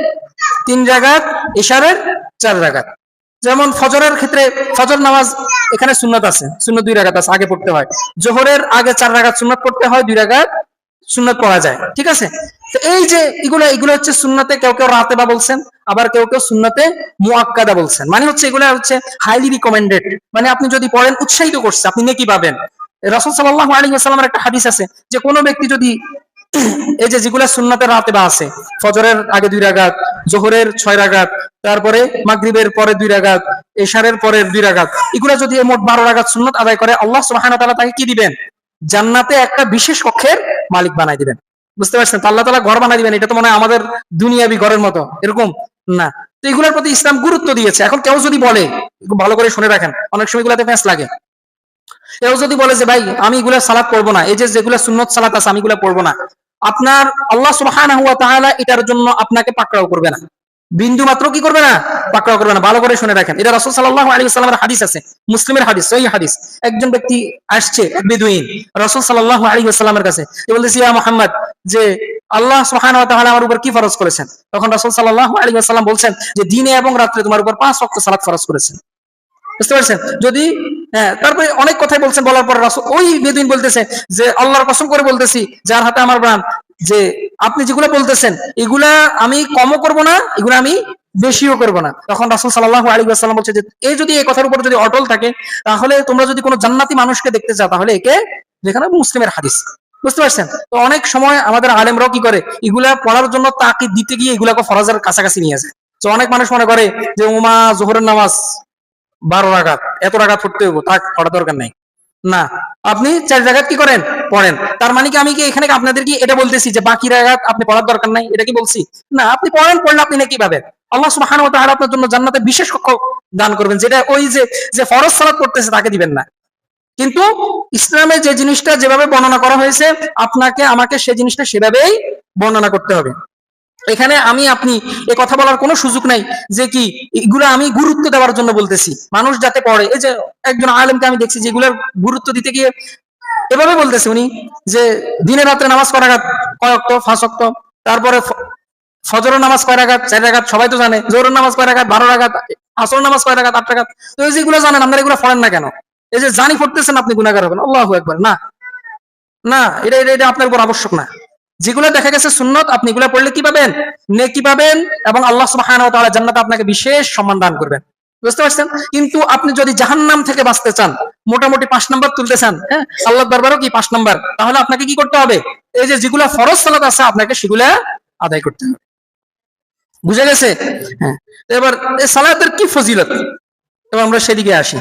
3 রাকাত, ইশারের 4 রাকাত। যেমন ফজরের ক্ষেত্রে ফজর নামাজ এখানে সুন্নাত আছে, সুন্নাত 2 রাকাত আছে, আগে পড়তে হয়। জোহরের আগে 4 রাকাত সুন্নাত পড়তে হয়, 2 রাকাত সুন্নাত পড়া যায়, ঠিক আছে। তো এই যে এগুলো হচ্ছে সুন্নাতে, কেউ কেউ রাতেবা বলছেন, আবার কেউ কেউ সুন্নাতে মুআক্কাদা বলছেন। মানে হচ্ছে এগুলো হচ্ছে হাইলি রিকমেন্ডেড, মানে আপনি যদি পড়েন উৎসাহিত করছে, আপনি নেকি পাবেন। রাসূল সাল্লাল্লাহু আলাইহি ওয়াসাল্লামের একটা হাদিস আছে যে কোনো ব্যক্তি যদি এই যে যেগুলা সুন্নাতের রাতেবা আছে, ফজরের আগে 2 রাকাত, জোহরের 6 রাকাত, তারপরে মাগরিবের পরে 2 রাকাত, ইশারের পরে 2 রাকাত, এগুলা যদি মোট 12 রাকাত সুন্নাত আদায় করে, আল্লাহ সুবহানাহু ওয়া তাআলা তাকে কি দিবেন? জান্নাতে একটা বিশেষ কক্ষের মালিক বানাই দিবেন। বুঝতে পারছেন? তো আল্লাহ তাআলা ঘর বানাই দিবেন, এটা তো মনে হয় আমাদের দুনিয়াবি ঘরের মতো, এরকম না। তো এগুলোর প্রতি ইসলাম গুরুত্ব দিয়েছে। এখন কেউ যদি বলে, একটু ভালো করে শুনে রাখেন, অনেক সময় এগুলাতে ফ্যাঁস লাগে। কেউ যদি বলে যে ভাই আমি এগুলা সালাত পড়বো না, এই যে যেগুলা সুন্নত সালাত আছে আমি এগুলা পড়বো না, আপনার আল্লাহ সুবহানাহু ওয়া তাআলা এটার জন্য আপনাকে পাকড়াও করবে না, বিন্দু মাত্র কি করবে না? পাকড়াও করবে না। ভালো করে শুনে রাখেন, এটা রাসূল সাল্লাল্লাহু আলাইহি ওয়াসাল্লামের হাদিস আছে, মুসলিমের হাদিস, সহিহ হাদিস। একজন ব্যক্তি আসছে, বেদুইন, রাসূল সাল্লাল্লাহু আলাইহি ওয়াসাল্লামের কাছে, সে বলতেছে ইয়া মুহাম্মদ, যে আল্লাহ সুবহানাহু ওয়া তাআলা আমার উপর কি ফরজ করেছেন? তখন রাসূল সাল্লাল্লাহু আলাইহি ওয়াসাল্লাম বলছেন যে দিনে এবং রাতে তোমার উপর 5 ওয়াক্ত সালাত ফরজ করেছেন। বুঝতে পারছেন? যদি তারপরে অনেক কথাই বলছেন, বলার পর রাসূল ওই বেদুইন বলতেছে যে আল্লাহর কসম করে বলতেছি যার হাতে আমার প্রাণ, যে আপনি যেগুলো বলতেছেন এগুলা আমি কমও করব না, এগুলো আমি বেশিও করব না। তখন রাসূল সাল্লাল্লাহু আলাইহি ওয়াসাল্লাম বলছে যে এই যদি এই কথার উপর যদি অটল থাকে, তাহলে তোমরা যদি কোনো জান্নাতি মানুষকে দেখতে চাও তাহলে একে, যেখানে মুসলিমের হাদিস। বুঝতে পারছেন? তো অনেক সময় আমাদের আলেমরাও কি করে, এগুলা পড়ার জন্য তাকিদ দিতে গিয়ে এগুলাকে ফরজের কাছাকাছি নিয়ে আসে। তো অনেক মানুষ মনে করে যে উমা জোহরের নামাজ 12 রাকাত, এত রাকাত পড়তে হইব, তা পড়া দরকার নাই। না, আপনি 4 রাকাত কি করেন? পড়েন। তার মানে কি আমি কি এখানে আপনাদের কি এটা বলতেছি যে বাকি রাকাত আপনি পড়ার দরকার নাই, এটা কি বলছি? না, আপনি পড়েন, পড়লে আপনি নাকি পাবেন। আল্লাহ সুবহানাহু ওয়া তাআলা আপনার জন্য জান্নাতে বিশেষ কক্ষ দান করবেন, যেটা ওই যে ফরজ সালাত পড়তেছে তাকে দিবেন না। কিন্তু ইসলামে যে জিনিসটা যেভাবে বর্ণনা করা হয়েছে, আপনাকে আমাকে সেই জিনিসটা সেভাবেই বর্ণনা করতে হবে। এখানে আমি আপনি এ কথা বলার কোনো সুযোগ নাই যে কি এগুলো আমি গুরুত্ব দেওয়ার জন্য বলতেছি, মানুষ যাতে পড়ে। এই যে একজন আলেমকে আমি দেখছি যেগুলোর গুরুত্ব দিতে গিয়ে এভাবে বলতেছে উনি, যে দিনে রাত্রে নামাজ কয় রাকাত? 5 ওয়াক্ত। তারপরে ফজরের নামাজ কয় রাকাত? 4 রাকাত, সবাই তো জানে। জোহরের নামাজ কয় রাকাত? 12 রাকাত। আসর নামাজ কয় রাকাত? 8 রাকাত। তো এই যেগুলো জানেন, আপনারা এগুলো পড়েন না কেন? এই যে জানি পড়তেছেন আপনি গুনাহগার হবেন, আল্লাহু আকবার। না না, এটা আপনার উপর আবশ্যক না। যেগুলো দেখা গেছে সুন্নত, আপনি এগুলো পড়লে কি পাবেন? নেকি পাবেন, এবং আল্লাহ সুবহানাহু ওয়া তাআলা জান্নাতে আপনাকে বিশেষ সম্মান দান করবেন। বুঝতে পারছেন? কিন্তু আপনি যদি জাহান্নাম থেকে বাঁচতে চান, মোটামুটি 5 নাম্বার তুলতে চান, হ্যাঁ, আল্লাহর দরবারেও কি 5 নাম্বার, তাহলে আপনাকে কি করতে হবে? এই যে যেগুলা ফরজ সালাত আছে আপনাকে সেগুলা আদায় করতে হবে। বুঝে গেছে? হ্যাঁ। এবার এই সালাতের কি ফজিলত, এবার আমরা সেদিকে আসি।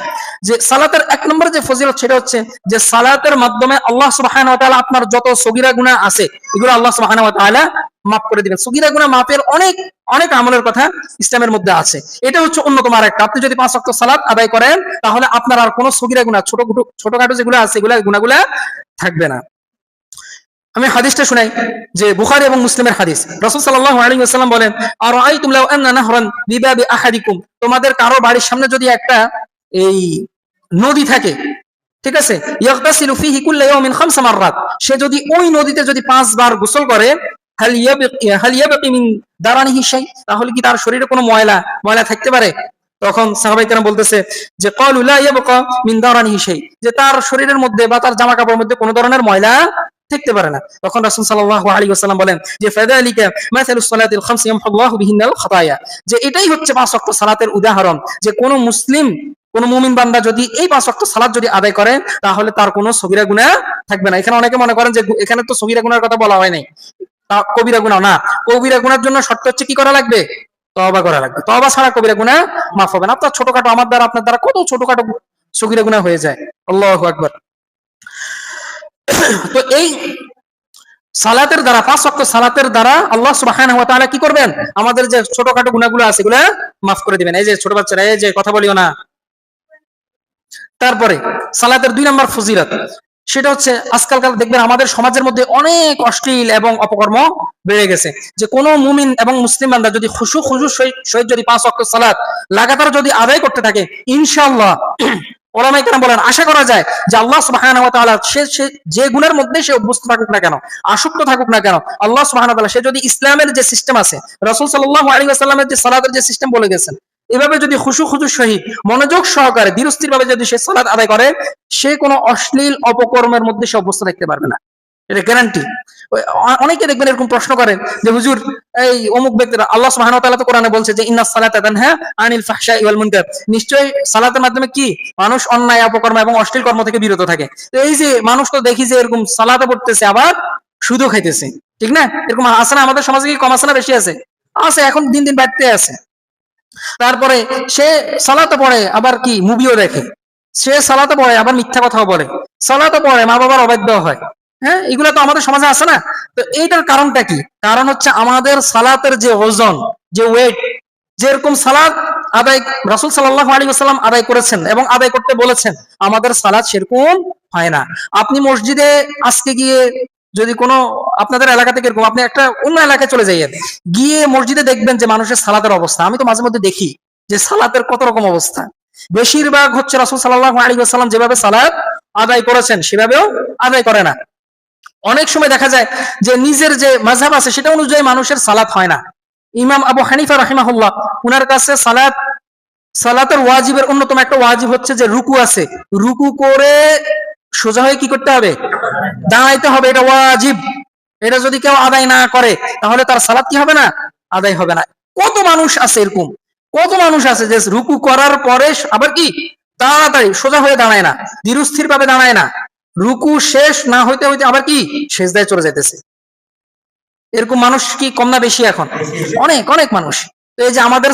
যে সালাতের 1 নম্বর যে ফজিলত, সেটা হচ্ছে যে সালাতের মাধ্যমে আল্লাহ সুবহানাহু ওয়া তাআলা আপনার যত সগীরা গুনাহ আছে এগুলো আল্লাহ সুবহানাহু ওয়া তাআলা মাফ করে দিবেন। সগীরা গুনাহ মাফের অনেক অনেক আমলের কথা ইসলামের মধ্যে আছে, এটা হচ্ছে অন্যতম আরেকটা। আপনি যদি 5 ওয়াক্ত সালাত আদায় করেন, তাহলে আপনার আর কোনো সগীরা গুনাহ, ছোটখাটো যেগুলো আছে এগুলা গুনাহগুলা থাকবে না। আমি হাদিসটা শুনাই, যে বুখারী এবং মুসলিমের হাদিস। রাসূল সাল্লাল্লাহু আলাইহি ওয়াসাল্লাম বলেন, আরাআইতুম লাউ আন্না নাহরান বিবাবি আহাদিকুম, তোমাদের কারো বাড়ির সামনে যদি একটা এই নদী থাকে, ঠিক আছে, ইয়াগতাসিলু ফিহি কুল্লা ইয়াউমিন 5 মাররাত, সে যদি ওই নদীতে যদি 5 বার গোসল করে, হাল ইয়াবকি মিন দারানিহি শাই, তাহলে কি তার শরীরে কোনো ময়লা থাকতে পারে? তখন সাহাবায়ে কেরাম বলতেছে যে ক্বালু লা ইয়াবকা মিন দারানিহি শাই, যে তার শরীরের মধ্যে বা তার জামা কাপড়ের মধ্যে কোনো ধরনের ময়লা থাকতে পারে না। তখন রাসূল সাল্লাল্লাহু আলাইহি ওয়াসাল্লাম বলেন যে ফাযালিকা মাসালুস সালাতিল খামস ইয়ামহুল্লাহু বিহিন্নাল খাতায়া, যে এটাই হচ্ছে 5 ওয়াক্ত সালাতের উদাহরণ, যে কোন মুসলিম, কোন মুমিন বান্দা যদি এই 5 ওয়াক্ত সালাত যদি আদায় করে, তাহলে তার কোনো সগীরা গুনাহ থাকবে না। এখানে অনেকে মনে করেন যে এখানে তো সগীরা গুনাহর কথা বলা হয় নাই, কবিরা গুনাহ না। কবিরা গুনাহর জন্য শর্ত হচ্ছে কি করা লাগবে? তওবা করা লাগবে। তওবা ছাড়া কবিরা গুনাহ মাফ হবে না। আপনার ছোটখাটো, আমার দ্বারা, আপনার দ্বারা কত ছোটখাটো সগীরা গুনাহ হয়ে যায়। আল্লাহু আকবার। তো এই সালাতের দ্বারা, 5 ওয়াক্ত সালাতের দ্বারা আল্লাহ সুবহানাহু ওয়া তাআলা কি করবেন? আমাদের যে ছোটখাটো গুনাহগুলো আছে এগুলা মাফ করে দিবেন। এই যে ছোট বাচ্চারা, এই যে কথা বলিও না। তারপরে সালাতের 2 নম্বর ফজিলত, সেটা হচ্ছে আজকালকার দেখবেন আমাদের সমাজের মধ্যে অনেক অশ্লীল এবং অপকর্ম বেড়ে গেছে। যে কোনো মুমিন এবং মুসলিম বান্দা যদি খুশু সহিত যদি 5 ওয়াক্ত সালাত লাগাতার যদি আদায় করতে থাকে, ইনশাআল্লাহ ওলামায়ে কেরাম বলেন, আশা করা যায় যে আল্লাহ সুবহানাহু ওয়া তাআলা সে যে গুনাহের মধ্যে সে অভ্যস্ত থাকুক না কেন, আসক্ত থাকুক না কেন, আল্লাহ সুবহানাহু ওয়া তাআলা সে যদি ইসলামের যে সিস্টেম আছে, রাসূল সাল্লাল্লাহু আলাইহি ওয়াসাল্লামের যে সালাতের যে সিস্টেম বলে গেছেন, এভাবে যদি খুশু সহিত মনোযোগ সহকারে ধীরস্থির ভাবে যদি সে সালাত আদায় করে, সে কোনো অশ্লীল অপকর্মের মধ্যে সে অভ্যস্ত থাকতে পারবে না, এটা গ্যারান্টি। অনেকে দেখবেন এরকম প্রশ্ন করেন যে হুজুর, এই অমুক ব্যক্তিরা, আল্লাহ সুবহানাহু ওয়া তাআলা তো কোরআনে বলছে যে ইন্নাস সালাতা তানহা আনিল ফাহশাই ওয়াল মুনকার, নিশ্চয়ই সালাতের মাধ্যমে কি মানুষ অন্যায় অপকর্ম এবং অশ্লীল কর্ম থেকে বিরত থাকে। তো এই যে মানুষ তো দেখি যে এরকম সালাতে পড়তেছে আবার সুদও খাইতেছে, ঠিক না? এরকম আছে না আমাদের সমাজে? কি কম আছে না বেশি আছে? আছে, এখন দিন দিন বাড়তে আছে। তারপরে সে সালাতে পড়ে আবার কি মুভিও দেখে, সে সালাতে পড়ে আবার মিথ্যা কথাও বলে, সালাতে পড়ে মা বাবার অবাধ্য হয়। হ্যাঁ, এগুলো তো আমাদের সমাজে আছে না? তো এইটার কারণটা কি? কারণ হচ্ছে আমাদের সালাতের যে ওজন, যে ওয়েট, যেরকম সালাত আদায় রাসূল সাল্লাল্লাহু আলাইহি ওয়াসাল্লাম আদায় করেছেন এবং আদায় করতে বলেছেন, আমাদের সালাত সেরকম হয় না। আপনি মসজিদে আজকে গিয়ে যদি কোনো আপনাদের এলাকা থেকে এরকম আপনি একটা অন্য এলাকায় চলে যাইয়েন, গিয়ে মসজিদে দেখবেন যে মানুষের সালাতের অবস্থা, আমি তো মাঝে মধ্যে দেখি যে সালাতের কত রকম অবস্থা। বেশিরভাগ হচ্ছে রাসূল সাল্লাল্লাহু আলাইহি ওয়াসাল্লাম যেভাবে সালাত আদায় করেছেন সেভাবেও আদায় করে না। অনেক সময় দেখা যায় যে নিজের যে মাযহাব আছে সেটা অনুযায়ী মানুষের সালাত হয় না। ইমাম আবু হানিফা রাহিমাহুল্লাহ, উনার কাছে সালাতের ওয়াজিবের অন্যতম একটা ওয়াজিব হচ্ছে যে রুকু আছে, রুকু করে সোজা হয়ে কি করতে হবে? দাঁড়াইতে হবে, এটা ওয়াজিব। এটা যদি কেউ আদায় না করে তাহলে তার সালাত কি হবে না? আদায় হবে না। কত মানুষ আছে এরকম, কত মানুষ আছে যে রুকু করার পরে আবার কি তাড়াতাড়ি সোজা হয়ে দাঁড়ায় না, ধীরস্থির ভাবে দাঁড়ায় না, রুকু শেষ না হইতে হইতে আবার কি সেজদায় চলে যাইতেছে। এরকম মানুষ কি কম না বেশি? এখন অনেক অনেক মানুষ। তো এই যে আমাদের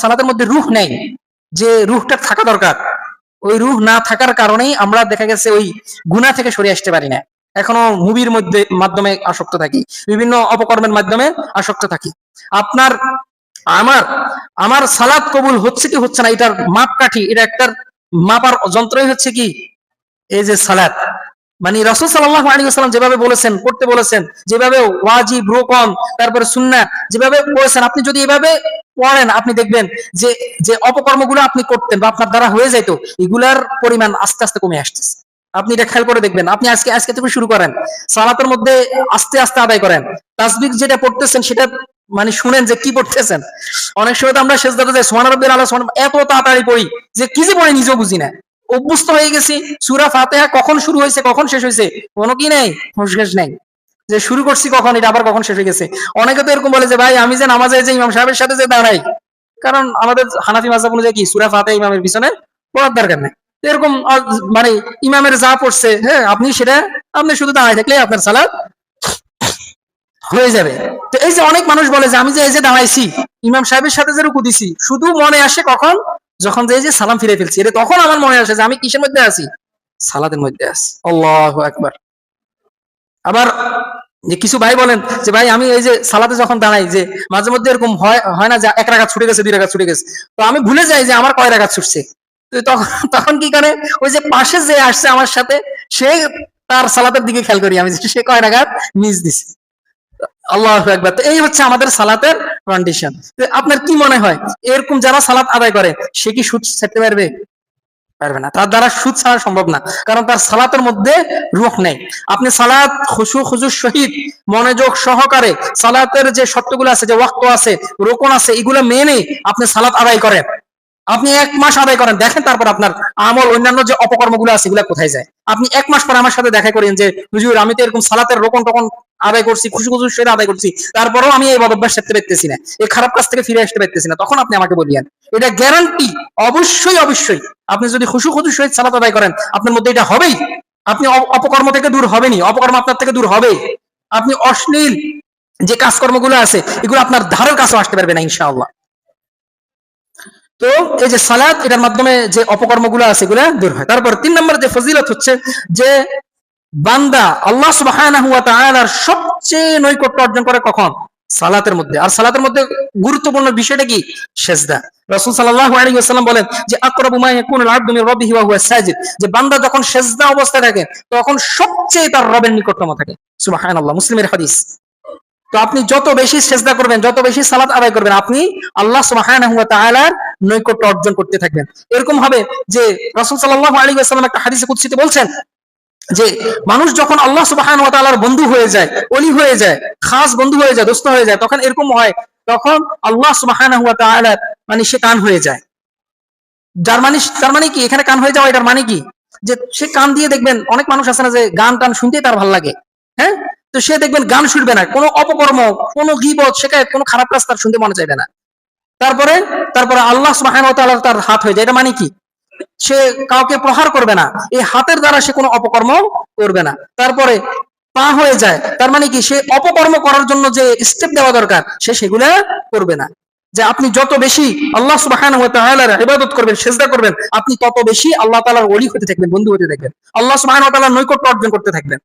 সালাতের মধ্যে রূহ নেই, যে রূহটা থাকা দরকার, ওই রূহ না থাকার কারণেই আমরা দেখা গেছে ওই গুনাহ থেকে সরে আসতে পারি না। এখনো মুভির মাধ্যমে আসক্ত থাকি, বিভিন্ন অপকর্মের মাধ্যমে আসক্ত থাকি। আপনার আমার সালাত কবুল হচ্ছে কি হচ্ছে না, এটার মাপকাঠি, এটা একটা মাপার যন্ত্রই হচ্ছে কি এই যে সালাত। মানে রাসূল সাল্লাল্লাহু আলাইহি ওয়াসাল্লাম যেভাবে বলেছেন, করতে বলেছেন, যেভাবে ওয়াজিব, রুকন, তারপরে সুন্নাহ যেভাবে বলেছেন, আপনি যদি এভাবে পড়েন, আপনি দেখবেন যে যে অপকর্মগুলো আপনি করতেন বা আপনার দ্বারা হয়ে যেত, এগুলার পরিমাণ আস্তে আস্তে কমে আসতেছে। আপনি এটা খেয়াল করে দেখবেন। আপনি আজকে থেকে শুরু করেন, সালাতের মধ্যে আস্তে আস্তে আদায় করেন। তাসবিহ যেটা পড়তেছেন সেটা মানে শুনেন যে কি পড়তেছেন। অনেক সময় তো আমরা সেজদাতে যাই, সুবহান রাব্বিল আলা, এত তাড়াতাড়ি পড়ি যে কি যে পড়ি নিজেও বুঝি না, অভ্যস্ত হয়ে গেছি। সূরা ফাতিহা কখন শুরু হয়েছে কখন শেষ হয়েছে কোনো কি নেই, হুঁশঘাস নেই, যে শুরু করছি কখন, এটা আবার কখন শেষ হয়ে গেছে। অনেকে তো এরকম বলে যে ভাই আমি যে নামাজে যে ইমাম সাহেবের সাথে যে দাঁড়াই, কারণ আমাদের হানাফি মাযহাব অনুযায়ী কি সূরা ফাতিহা ইমামের পিছনে পড়ার দরকার নেই। এরকম মানে ইমামের যা পড়ছে, হ্যাঁ, আপনি শুধু দাঁড়ায় থাকলে আপনার সালাত হয়ে যাবে। তো এই যে অনেক মানুষ বলে যে আমি যে এই যে দাঁড়াইছি ইমাম সাহেবের সাথে যে রুকু দিছি, শুধু মনে আসে কখন, যখন যে সালাম ফিরে ফেলছি, এটা তখন আমার মনে আসে যে আমি কিসের মধ্যে আছি? সালাতের মধ্যে আছি। আল্লাহু আকবার। আবার যে কিছু ভাই বলেন যে ভাই আমি এই যে সালাতে যখন দাঁড়াই, যে মাঝে মধ্যে এরকম হয় না যে 1 রাকাত ছুটে গেছে, 2 রাকাত ছুটে গেছে, তো আমি ভুলে যাই যে আমার কয় রাকাত ছুটছে। তো তখন কি করে, ওই যে পাশে যে আসছে আমার সাথে, সে তার সালাতের দিকে খেয়াল করি আমি, সে কয় রাকাত মিস দিছে। আল্লাহু আকবার। তো এই হচ্ছে আমাদের সালাতের কন্ডিশন। আপনার কি মনে হয় এরকম যারা সালাত আদায় করে সে কি সুদ ছাড়তে পারবে? পারবে না, তার দ্বারা সুদ ছাড়া সম্ভব না, কারণ তার সালাতের মধ্যে রূহ নেই। আপনি সালাত খুজুর সহিত মনোযোগ সহকারে সালাতের যে শর্তগুলো আছে, যে ওয়াক্ত আছে, রোকন আছে, এগুলো মেনে আপনি সালাত আদায় করেন, আপনি 1 মাস আদায় করেন, দেখেন তারপর আপনার আমল অন্যান্য যে অপকর্মগুলো আছে এগুলো কোথায় যায়। আপনি 1 মাস পরে আমার সাথে দেখা করেন যে হুজুর আমি তো এরকম সালাতের রোকন টোকন আদায় করছি, খুজুর সহিত আদায় করছি, তারপরেও আমি এই বদভ্যাস ছাড়তে পারতেছি না, এই খারাপ কাজ থেকে ফিরে আসতে পারতেছি না, তখন আপনি আমাকে বলিয়েন। এটা গ্যারান্টি, অবশ্যই অবশ্যই আপনি যদি খুজুর সহিত সালাত আদায় করেন আপনার মধ্যে এটা হবেই। আপনি অপকর্ম থেকে দূর হবেনই, অপকর্ম আপনার থেকে দূর হবে। আপনি অশ্লীল যে কাজকর্মগুলো আছে এগুলো আপনার ধারের কাছে আসতে পারবে না ইনশাআল্লাহ। তো এই যে সালাত, এটার মাধ্যমে যে অপকর্মগুলো আছে এগুলো দূর হয়। তারপর 3 নম্বর যে ফজিলত হচ্ছে যে বান্দা আল্লাহ সুবহানাহু ওয়া তাআলার সবচেয়ে নৈকট্য অর্জন করে কখন? সালাতের মধ্যে। আর সালাতের মধ্যে গুরুত্বপূর্ণ বিষয়টা কি? সিজদা। রাসূল সাল্লাল্লাহু আলাইহি ওয়াসাল্লাম বলেন যে আকরাবু মা ইয়াকুনুল আবদু মির রাব্বিহি ওয়া হুয়া সাজিদ, যে বান্দা যখন সিজদা অবস্থায় থাকে তখন সবচেয়ে তার রবের নিকটতম থাকে। সুবহানাল্লাহ, মুসলিমের হাদিস। তো আপনি যত বেশি সিজদা করবেন, যত বেশি সালাত আদায় করবেন, আপনি আল্লাহ সুবহানাহু ওয়া তাআলার নৈকট্য অর্জন করতে থাকবেন। এরকম হবে যে রাসূল সাল্লাল্লাহু আলাইহি ওয়াসাল্লাম একটা হাদিসে কুদসিতে বলছেন যে মানুষ যখন আল্লাহ সুবহানাহু ওয়া তাআলার বন্ধু হয়ে যায়, ওলি হয়ে যায়, খাস বন্ধু হয়ে যায়, দোস্ত হয়ে যায়, তখন এরকম হয়, তখন আল্লাহ সুবহানাহু ওয়া তাআলার মানে সে কান হয়ে যায়। তার মানে কি এখানে কান হয়ে যাওয়া, এটার মানে কি যে সে কান দিয়ে দেখবেন অনেক মানুষ আছে না যে গান টান শুনতেই তার ভালো লাগে, হ্যাঁ, তো সে দেখবেন গান শুনবে না, কোনো অপকর্ম, কোনো গীবত, শিকায়েত, কোনো খারাপ কাজ তার শুনতে মনে চাইবে না। তারপরে তারপরে আল্লাহ সুবহানাহু ওয়া তাআলা তার হাত হয়ে যায়। এটা মানে কি? সে কাউকে প্রহার করবে না, এই হাতের দ্বারা সে কোনো অপকর্ম করবে না। তারপরে পা হয়ে যায়, তার মানে কি সে অপকর্ম করার জন্য যে স্টেপ দেওয়া দরকার সে সেগুলা করবে না। যে আপনি যত বেশি আল্লাহ সুবহানাহু ওয়া তাআলার ইবাদত করবেন, সিজদা করবেন, আপনি তত বেশি আল্লাহ তাআলার ওলি হতে থাকবেন, বন্ধু হতে থাকবেন, আল্লাহ সুবহানাহু ওয়া তাআলার নৈকট্য অর্জন করতে থাকবেন।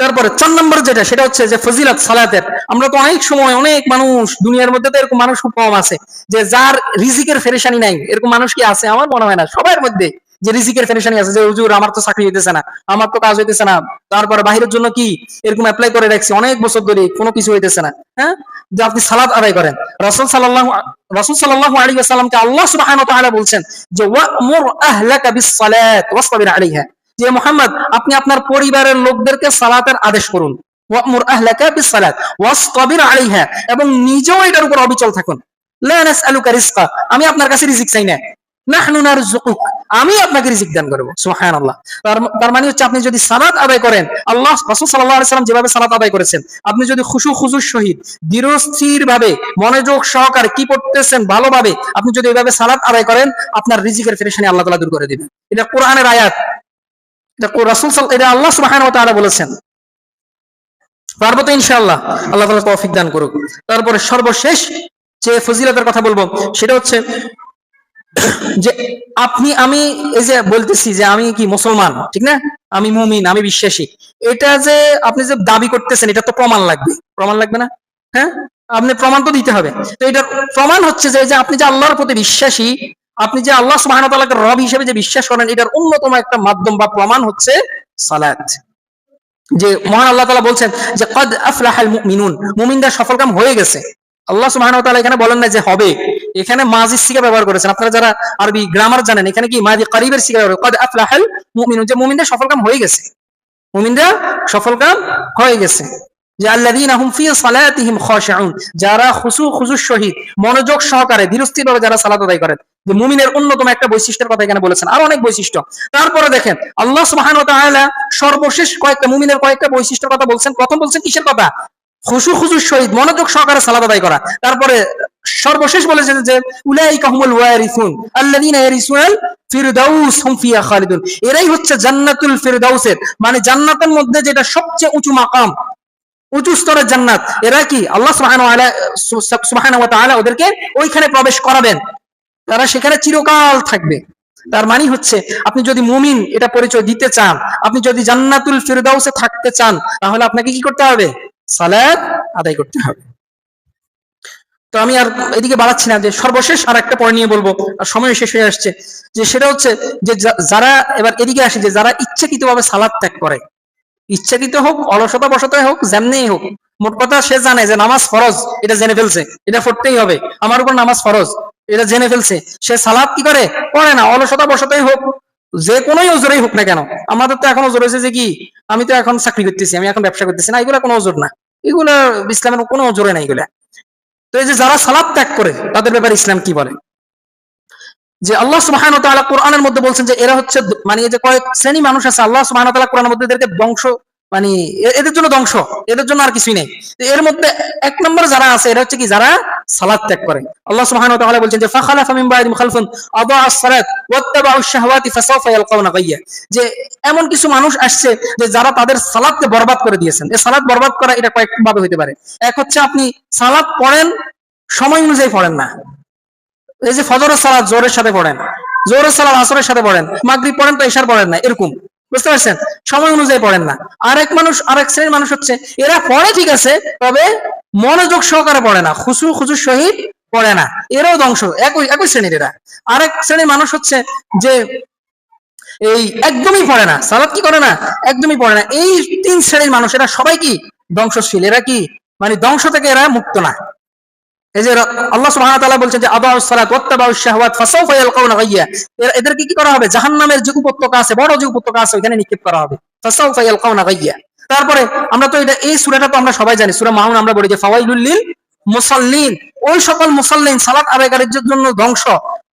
তারপরে 4 নম্বর যেটা, সেটা হচ্ছে যে ফজিলত সালাতের। আমরা তো অনেক সময়, অনেক মানুষ দুনিয়ার মধ্যে তো এরকম মানুষ খুব কম আছে যে যার রিজিকের ফেরেশানি নাই। এরকম মানুষ কি আছে? আমার মনে হয় না। সবার মধ্যে যে রিজিকের ফেরেশানি আছে, যে হুজুর আমার তো চাকরি হইতেছে না, আমার তো কাজ হইতেছে না, তারপরে বাহিরের জন্য কি এরকম অ্যাপ্লাই করে রাখছি অনেক বছর ধরে, কোনো কিছু হইতেছে না, হ্যাঁ, যে আপনি সালাত আদায় করেন। রাসূল সাল্লাল্লাহু আলাইহি ওয়াসাল্লামকে আল্লাহ সুবহানাহু ওয়া তাআলা বলছেন যে ওয়া'মুর আহলাকা বিস-সালাত ওয়াসতাবির আলাইহা, যে মুহাম্মদ আপনি আপনার পরিবারের লোকদেরকে সালাতের আদেশ করুন। ওয়া'মুর আহলাকা বিস-সালাত ওয়াসতাবির আলাইহা, এবং নিজেও এটার উপর অবিচল থাকুন। লা নাসআলুকা রিজকা, আমি আপনার কাছে রিজিক চাই না, নাহনু নারযুকুক, আমি আপনাকে রিজিক দান করব। সুবহানাল্লাহ। তার মানে হচ্ছে আপনি যদি সালাত আদায় করেন, আল্লাহ রাসূল সাল্লাল্লাহু আলাইহি ওয়াসাল্লাম যেভাবে সালাত আদায় করেছেন, আপনি যদি খুজুর সহিত দৃঢ়স্থির ভাবে মনোযোগ সহকারে কি পড়তেছেন ভালোভাবে আপনি যদি এইভাবে সালাত আদায় করেন, আপনার রিজিকের পেরেশানি আল্লাহ তাআলা দূর করে দিবেন। এটা কোরআনের আয়াত, এটা আল্লাহ সুবহানাহু ওয়া তাআলা বলেছেন। পারবো তো ইনশাআল্লাহ, আল্লাহ তাআলা তৌফিক দান করুক। তারপরে সর্বশেষ যে ফজিলতের কথা বলবো সেটা হচ্ছে যে আমি এই যে বলতেছি যে আমি কি মুসলমান, ঠিক না, আমি মুমিন, আমি বিশ্বাসী, এটা যে আপনি যে দাবি করতেছেন এটা তো প্রমাণ লাগবে না? হ্যাঁ, আপনি প্রমাণ তো দিতে হবে। তো এটার প্রমাণ হচ্ছে যে আপনি যে আল্লাহর প্রতি বিশ্বাসী, আপনি যে আল্লাহ সুবহানাহু ওয়া তাআলাকে রব হিসেবে যে বিশ্বাস করেন, এটার অন্যতম একটা মাধ্যম বা প্রমাণ হচ্ছে সালাত। যে মহান আল্লাহ তাআলা বলছেন যে কদ আফলাহাল মুমিনুন, মুমিনরা সফলকাম হয়ে গেছে। আল্লাহ সুবহানাহু ওয়া তাআলা এখানে বলেন না যে হবে, এখানে মাজি সিগা ব্যবহার করেছেন। আপনারা যারা আরবি গ্রামার জানেন, এখানে কি মাজি করিবের সিগা ব্যবহার, কদ আফলাহাল মুমিনুন, যে মুমিনরা সফলকাম হয়ে গেছে, মুমিনরা সফলকাম হয়ে গেছে। যে আল্লাযীনা হুম ফি সালাতিহিম খাশিউন, যারা খুজুর সহিত মনোযোগ সহকারে ধীরস্থিরভাবে যারা সালাত আদায় করেন, যে মুমিনের অন্যতম একটা বৈশিষ্ট্যের কথা এখানে বলেছেন, আর অনেক বৈশিষ্ট্য। তারপরে দেখেন আল্লাহ সুবহানাহু ওয়া তাআলা সর্বশেষ কয়েকটা মুমিনের কয়েকটা বৈশিষ্ট্যের কথা বলছেন। প্রথম বলছেন কিসের কথা? খুজুর সহিত মনোযোগ সহকারে সালাত আদায় করা। তারপরে সর্বশেষ বলেছেন যে উলাইকা হুমুল ওয়ারিসুন আল্লাযীনা ইয়ারিসুনাল ফিরদাউস হুম ফিহা খালিদুন, এরাই হচ্ছে জান্নাতুল ফিরদাউসের, মানে জান্নাতের মধ্যে যেটা সবচেয়ে উঁচু মাকাম, উঁচু স্তরের জান্নাত, এরা কি আল্লাহ সুবহানাহু ওয়া তাআলা ওদেরকে ওইখানে প্রবেশ করাবেন, তারা সেখানে চিরকাল থাকবে। তার মানে হচ্ছে আপনি যদি মুমিন এটা পরিচয় দিতে চান, আপনি যদি জান্নাতুল ফিরদাউসে থাকতে চান, তাহলে আপনাকে কি করতে হবে? সালাত আদায় করতে হবে। তো আমি আর এদিকে বাড়াচ্ছি না, যে সর্বশেষ আর একটা পয়েন্ট নিয়ে বলবো, আর সময় শেষ হয়ে আসছে, যে সেটা হচ্ছে যে যারা এবার এদিকে আসে, যে যারা ইচ্ছাকৃতভাবে সালাদ ত্যাগ করে, ইচ্ছাকৃত হোক, অলসতা বসতায় হোক, যেমনিই হোক, মোট কথা সে জানে যে নামাজ ফরজ, এটা জেনে ফেলছে, এটা পড়তেই হবে, আমার উপর নামাজ ফরজ, এটা জেনে ফেলছে, সে সালাদ কি করে, পড়ে না, অলসতা বসতাই হোক, যে কোনোই ওজোরেই হোক না কেন। আমাদের তো এখন ওজোর হয়েছে যে কি, আমি তো এখন চাকরি করতেছি, আমি এখন ব্যবসা করতেছি না, এগুলা কোনো ওজোর না, এগুলা ইসলামের কোনো ওজোরে না এগুলা। তো এই যে যারা সালাদ ত্যাগ করে তাদের ব্যাপারে ইসলাম কি বলে, যে আল্লাহ সুবহানাহু ওয়া তাআলা কোরআনের মধ্যে বলছেন যে এরা হচ্ছে, মানে এই যে কয়েক শ্রেণী মানুষ আছে, আল্লাহ সুবহানাহু ওয়া তাআলা কোরআনের মধ্যে এদেরকে ধ্বংস, মানে এদের জন্য ধ্বংস, এদের জন্য আর কিছুই নেই। তো এর মধ্যে এক নম্বর যারা আছে, এরা হচ্ছে কি, যারা সালাত ত্যাগ করে। আল্লাহ সুবহানাহু ওয়া তাআলা বলছেন যে ফাখালাফা মিন বা'দিহিম খালফুন আদাআস সালাত ওয়াত্তাবাউশ শাহওয়াতি ফাসাওফা ইয়ালকাউনা গায়্যা, যে এমন কিছু মানুষ আসছে যে যারা তাদের সালাতকে বরবাদ করে দিয়েছেন। এই সালাত বরবাদ করা এটা কয়েক ভাবে হতে পারে। এক হচ্ছে আপনি সালাত পড়েন, সময় অনুযায়ী পড়েন না, এই যে ফজরের সালাত জোহরের সাথে পড়েন, জোহরের সালাত আসরের সাথে পড়েন, মাগরিব পড়েন তো ইশার পড়েন না, এরকম, বুঝতে পারছেন, সময় অনুযায়ী পড়েন না। আরেক শ্রেণীর মানুষ হচ্ছে, এরা পড়ে ঠিক আছে, তবে মনোযোগ সহকারে পড়ে না, খুশুর সহিত পড়ে না, এরাও ধ্বংস, একই শ্রেণীর এরা। আরেক শ্রেণীর মানুষ হচ্ছে যে এই একদমই পড়ে না, সালাত কি করে না, একদমই পড়ে না। এই তিন শ্রেণীর মানুষ, এরা সবাই কি ধ্বংসশীল, এরা কি মানে ধ্বংস থেকে এরা মুক্ত না। এই যে আল্লাহ সুবহানাহু ওয়া তাআলা বলছেন যে আদাউস সালাত ওয়াত্তাবাউশ শাহওয়াত ফাসাওফা ইয়ালকাউনা গায়্যা, এদেরকে কি করা হবে, জাহান্নামের যে উপত্যকা আছে, বড় যে উপত্যকা আছে, ওখানে নিক্ষেপ করা হবে, ফাসাওফা ইয়ালকাউনা গায়্যা। তারপরে আমরা তো এই সূরাটা তো আমরা সবাই জানি, সূরা মাউন আমরা বলি যে ফাওয়াইলুল লিল মুসাল্লিন, ওই সকল মুসাল্লিন, সালাত আদায়কারীদের জন্য ধ্বংস,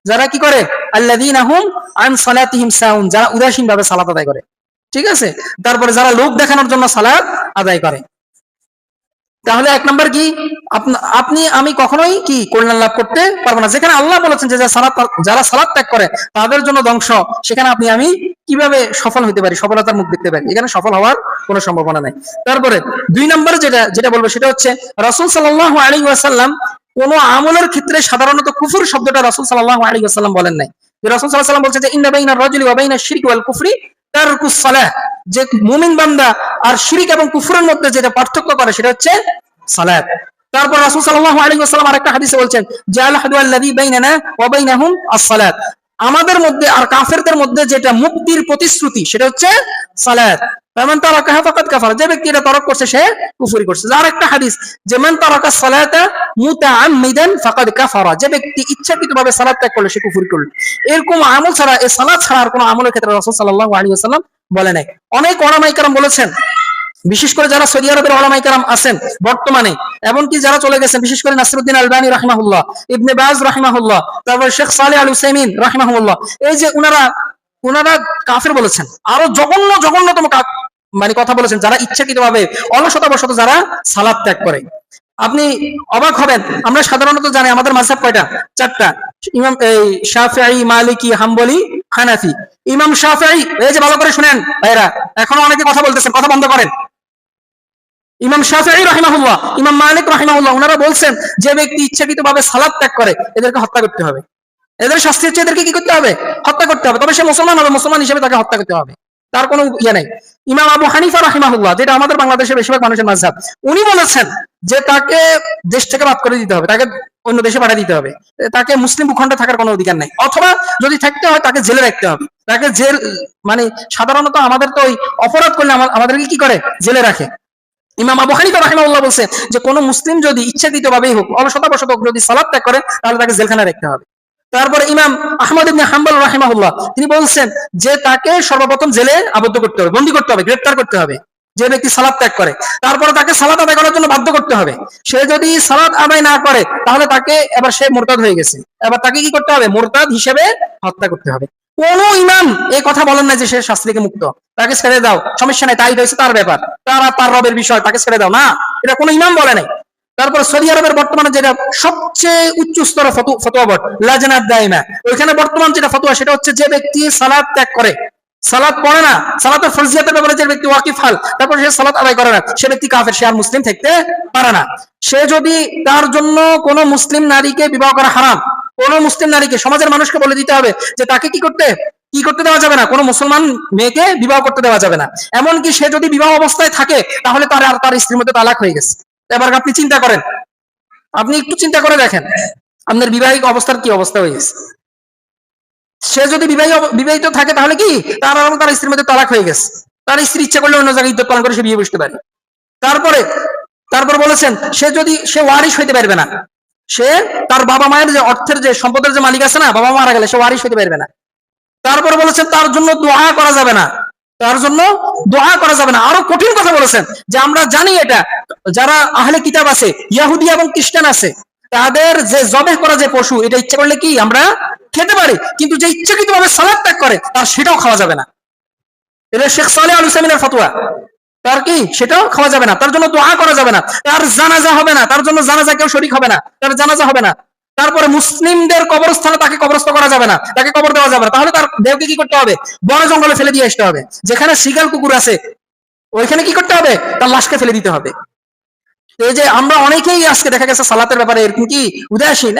যারা কি করে, আল্লাযীনা হুম আন সালাতিহিম সাহুন, যারা উদাসীন ভাবে সালাত আদায় করে, ঠিক আছে। তারপরে যারা লোক দেখানোর জন্য সালাত আদায় করে। তাহলে এক নম্বর কি, আপনি আমি কখনোই কি কল্যাণ লাভ করতে পারবো না। যেখানে আল্লাহ বলেছেন যে যারা সালাত ত্যাগ করে তাদের জন্য ধ্বংস, সেখানে আপনি আমি কিভাবে সফল হতে পারি, সফলতার মুখ দেখতে পারি, এখানে সফল হওয়ার কোনো সম্ভাবনা নাই। তারপরে দুই নম্বর যেটা বলবো সেটা হচ্ছে, রাসূল সাল্লাল্লাহু আলাইহি ওয়াসাল্লাম কোন আমলের ক্ষেত্রে সাধারণত কুফর শব্দটা রাসূল সাল্লাল্লাহু আলাইহি ওয়াসাল্লাম বলেন নাই। রাসূল সাল্লাল্লাহু আলাইহি ওয়াসাল্লাম বলছেন যে ইন্না বাইনার রাজুলি ওয়া বাইনাশ শিরকি ওয়াল কুফরি তারকুস সালাহ, যে মুমিন বান্দা আর শিরক এবং কুফরের মধ্যে যেটা পার্থক্য করে সেটা হচ্ছে সালাত। তারপর রাসূল সাল্লাল্লাহু আলাইহি ওয়াসাল্লাম আরেকটা হাদিসে বলছেন যে আল হাদু আল্লাযী বাইনানা ওয়া বাইনাহুম আস-সালাত, আমাদের মধ্যে আর কাফেরদের মধ্যে যেটা মুক্তির প্রতিশ্রুতি সেটা হচ্ছে সালাত। ফামান তারাকাহা ফাকাদ কাফার, যে ব্যক্তি এটা তরক করছে সে কুফরি করছে। আর একটা হাদিস যে মান তারাকা সালাতা মুতাআম্মিদান ফাকাদ কাফারা, যে ব্যক্তি ইচ্ছাকৃতভাবে সালাত ত্যাগ করলো সে কুফরি করলো। এরকম আমল ছাড়া, এই সালাত ছাড়া আর কোনো আমলের ক্ষেত্রে রাসূল সাল্লাল্লাহু আলাইহি ওয়াসাল্লাম বলে নাই। অনেক উলামায়ে কেরাম বলেছেন, বিশেষ করে যারা সৌদি আরবের উলামায়ে কেরাম আছেন বর্তমানে, এমনকি যারা চলে গেছেন, বিশেষ করে নাসিরউদ্দিন আলবানী রাহিমাহুল্লাহ, ইবনে বাজ রাহিমাহুল্লাহ, তারপর শেখ সালেহ আল উসাইমিন রাহিমাহুল্লাহ, এই যে উনারা কাফের বলেছেন, আরো জঘন্যতম মানে কথা বলেছেন, যারা ইচ্ছাকৃতভাবে অলসতাবশত যারা সালাত ত্যাগ করে। আপনি অবাক হবেন, আমরা সাধারণত জানি আমাদের মাযহাব কয়টা, চারটা, ইমাম শাফিঈ, মালিকি, হাম্বলি, হানাফি। ইমাম শাফিঈ, এই যে ভালো করে শুনেন ভাইরা, এখনো অনেকে কথা বলতেছেন, কথা বন্ধ করেন। ইমাম শাফিঈ রাহিমাহুল্লাহ, ইমাম মালিক রাহিমাহুল্লাহ, ওনারা বলছেন যে ব্যক্তি ইচ্ছাকৃতভাবে সালাত ত্যাগ করে এদেরকে হত্যা করতে হবে, এদের শাস্তি হচ্ছে এদেরকে কি করতে হবে, হত্যা করতে হবে। তবে সে মুসলমান হবে, মুসলমান হিসেবে তাকে হত্যা করতে হবে, তার কোনো ইয়ে নেই। ইমাম আবু হানিফা রাহিমাহুল্লাহ, যেটা আমাদের বাংলাদেশের বেশিরভাগ মানুষের মাযহাব, উনি বলেছেন যে তাকে দেশ থেকে বাদ করে দিতে হবে, তাকে অন্য দেশে পাঠিয়ে দিতে হবে, তাকে মুসলিম ভূখণ্ডে থাকার কোনো অধিকার নেই, অথবা যদি থাকতে হয় তাকে জেলে রাখতে হবে। তাকে জেল, মানে সাধারণত আমাদের তো ওই অপরাধ করলে আমাদেরকে কি করে, জেলে রাখে। ইমাম আবু হানিফা রাহিমাহুল্লাহ বলছে যে কোন মুসলিম যদি ইচ্ছাকৃতভাবেই হোক, অলসতাবশত হোক, যদি সালাত ত্যাগ করে তাহলে তাকে জেলখানায় রাখতে হবে। তারপরে ইমাম আহমদ ইবনে হাম্বল রাহিমাহুল্লাহ, তিনি বলছেন যে তাকে সর্বপ্রথম জেলে আবদ্ধ করতে হবে, বন্দী করতে হবে, গ্রেফতার করতে হবে যে ব্যক্তি সালাত ত্যাগ করে। তারপরে তাকে সালাত আদায় করার জন্য বাধ্য করতে হবে। সে যদি সালাত আদায় না করে তাহলে তাকে, এবার সে মুরতাদ হয়ে গেছে, এবার তাকে কি করতে হবে, মুরতাদ হিসেবে হত্যা করতে হবে। কোন ইমাম এই কথা বলেন না যে সে শাস্তি থেকে মুক্ত, তাকে ছেড়ে দাও, সমস্যা নাই, তাই হয়েছে তার ব্যাপার, তার রবের বিষয়, তাকে ছেড়ে দাও, না, এটা কোনো ইমাম বলে নাই। তারপর সৌদি আরবের বর্তমানে যেটা সবচেয়ে উচ্চ স্তরের ফতোয়া বোর্ড লাজনাত দাইমা, ওইখানে বর্তমান যেটা ফতোয়া সেটা হচ্ছে যে ব্যক্তি সালাত ত্যাগ করে, সালাত পড়ে না, সালাতের ফরজিয়াতের ব্যাপারে যে ব্যক্তি ওয়াকিফ হাল, তারপর সে সালাত আদায় করে না, সে ব্যক্তি কাফের, সে আর মুসলিম থাকতে পারে না। সে যদি তার জন্য কোনো মুসলিম নারীকে বিবাহ করা হারাম, কোন মুসলিম নারীকে, সমাজের মানুষকে বলে দিতে হবে যে তাকে কি করতে দেওয়া যাবে না, কোনো মুসলমান মেয়েকে বিবাহ করতে দেওয়া যাবে না। এমনকি সে যদি বিবাহ অবস্থায় থাকে তাহলে তার স্ত্রীর মধ্যে তালাক হয়ে গেছে। এবার আপনি চিন্তা করেন, আপনি একটু চিন্তা করে দেখেন আপনার বিবাহিক অবস্থার কি অবস্থা হয়ে গেছে। সে যদি বিবাহিত থাকে তাহলে কি তার এবং তার স্ত্রীর মধ্যে তালাক হয়ে গেছে, তার স্ত্রী ইচ্ছা করলে অন্য জায়গায় ইদ্যত পালন করে সে বিয়ে বসতে পারে। তারপর বলেছেন সে ওয়ারিশ হইতে পারবে না, সে তার বাবা মায়ের যে অর্থের যে সম্পদের যে মালিক আছে না, বাবা মারা গেলে সে ওয়ারিশ হইতে পারবে না। তারপর বলেছেন তার জন্য দোয়া করা যাবে না, তার জন্য দোয়া করা যাবে না। আরো কঠিন কথা বলেছেন যে আমরা জানি এটা, যারা আহলে কিতাব আছে, ইহুদি এবং খ্রিস্টান আছে, তাদের যে জবেহ করা যে পশু, এটা ইচ্ছা করলে কি আমরা খেতে পারি, কিন্তু যে ইচ্ছাকৃত ভাবে সালাত ত্যাগ করে তার সেটাও খাওয়া যাবে না। এটা শেখ সালেহ আল উসাইমিনের ফতোয়া। তার কি সেটাও খাওয়া যাবে না, তার জন্য দোয়া করা যাবে না, তার জানাজা হবে না, তার জন্য জানাজা কেউ শরীক হবে না, তার জানাজা হবে না। তারপরে মুসলিমদের কবরস্থানে তাকে কবরস্থ করা যাবে না, তাকে কবর দেওয়া যাবে না। তাহলে তার দেহকে কি করতে হবে? বড় জঙ্গলে ফেলে দিয়ে আসতে হবে। যেখানে শিকার কুকুর আছে ওইখানে কি করতে হবে? তার লাশকে ফেলে দিতে হবে। এই যে আমরা অনেকেই আজকে দেখা গেছে সালাতের ব্যাপারে এরকম কি উদাসীন।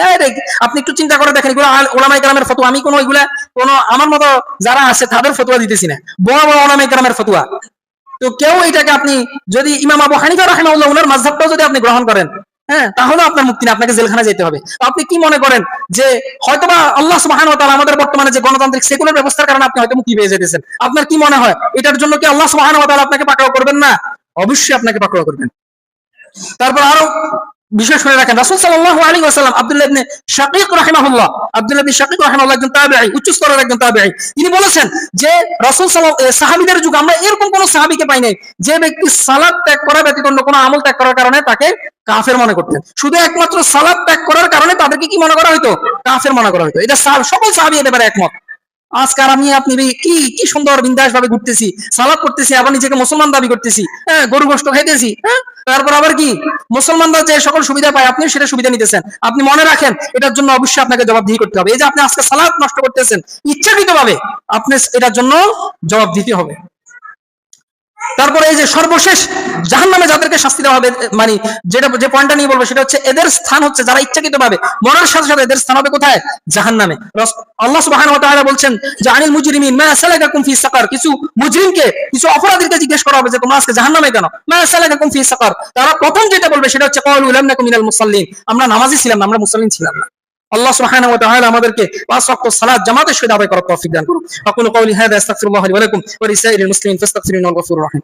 আপনি একটু চিন্তা করে দেখেন, এগুলো ওলামায়ে কেরামের ফতোয়া। আমি কোনো আমার মতো যারা আছে তাদের ফতোয়া দিতেছি না, বড় বড় ওলামায়ে কেরামের ফতোয়া। তো কেউ এটাকে আপনি যদি ইমাম আবু হানিফা রাহিমাহুল্লাহ ওনার মাযহাবটাও যদি আপনি গ্রহণ করেন, হ্যাঁ, তাহলে আপনার মুক্তি না, আপনাকে জেলখানা যেতে হবে। আপনি কি মনে করেন যে হয়তোবা আল্লাহ সুবহানাহু ওয়া তাআলা আমাদের বর্তমানে যে গণতান্ত্রিক সেকুলার ব্যবস্থার কারণে আপনি হয়তো মুক্তি পেয়ে যেতেছেন? আপনার কি মনে হয় এটার জন্য কি আল্লাহ সুবহানাহু ওয়া তাআলা আপনাকে পাকড়াও করবেন না? অবশ্যই আপনাকে পাকড়াও করবেন। তারপর আরো বিশেষ করে রাখেন, রাসূল সাল্লাল্লাহু আলাইহি ওয়াসাল্লাম আব্দুল্লাহ ইবনে শাকীক রাহিমাহুল্লাহ, আব্দুল্লাহ ইবনে শাকীক রাহিমাহুল্লাহ একজন তাবেঈ, উচ্চ স্তরের একজন তাবেঈ। তিনি বলেছেন যে রাসূল সাহাবীদের যুগে আমরা এরকম কোন সাহাবীকে পাই নাই যে ব্যক্তি সালাত ত্যাগ করা ব্যতীত অন্য কোনো আমল ত্যাগ করার কারণে তাকে কাফের মনে করতেন। শুধু একমাত্র সালাত ত্যাগ করার কারণে তাদেরকে কি মনে করা হতো? কাফের মনে করা হতো। এটা সকল সাহাবী এতে পারে একমত। আজকাল আমি আপনি কি কি সুন্দর বিন্দাস ভাবে ঘুরতেছি, সালাত করতেছি, আবার নিজেকে মুসলমান দাবি করতেছি, হ্যাঁ, গরু গোশত খাইতেছি, হ্যাঁ, তারপর আবার কি মুসলমানরা যে সকল সুবিধা পায় আপনি সেটা সুবিধা নিতেছেন। আপনি মনে রাখেন এটার জন্য অবশ্যই আপনাকে জবাবদিহি করতে হবে। এই যে আপনি আজকে সালাত নষ্ট করতেছেন ইচ্ছাকৃত ভাবে, আপনি এটার জন্য জবাব দিতে হবে। তারপরে এই যে সর্বশেষ জাহান্নামে যাদেরকে শাস্তি দেওয়া হবে, মানে যে পয়েন্টটা নিয়ে বলবো সেটা হচ্ছে এদের স্থান হচ্ছে যারা ইচ্ছাকৃত ভাবে মরার সাথে সাথে এদের স্থান হবে কোথায়? জাহান্নামে। আল্লাহ সুবহানাহু ওয়া তাআলা বলছেন যে আনিল মুজরিমিন মা সালাকাকুম ফি সাকার, কিছু মুজরিমকে, কিছু অপরাধীকে জিজ্ঞেস করা হবে যে তোমরা আজকে জাহান্নামে কেন? মা সালাকাকুম ফি সাকার, তারা প্রথম যেটা বলবে সেটা হচ্ছে ক্বালু লাম নাকুম মিনাল মুসাল্লিন, আমরা নামাজি ছিলাম না, আমরা মুসল্লিন ছিলাম না। আল্লাহ সুবহানাহু ওয়া তাআলা আমাদেরকে 5 ওয়াক্ত সালাত জামাতের সহিত আদায় করার তৌফিক দান করুন। আকুলু কওলি হাযা আস্তাগফিরুল্লাহ লি ওয়া লাকুম ওয়া লিসাইরিল মুসলিমিন ফাস্তাগফিরুহু ইন্নাহু গফুরুর রহিম।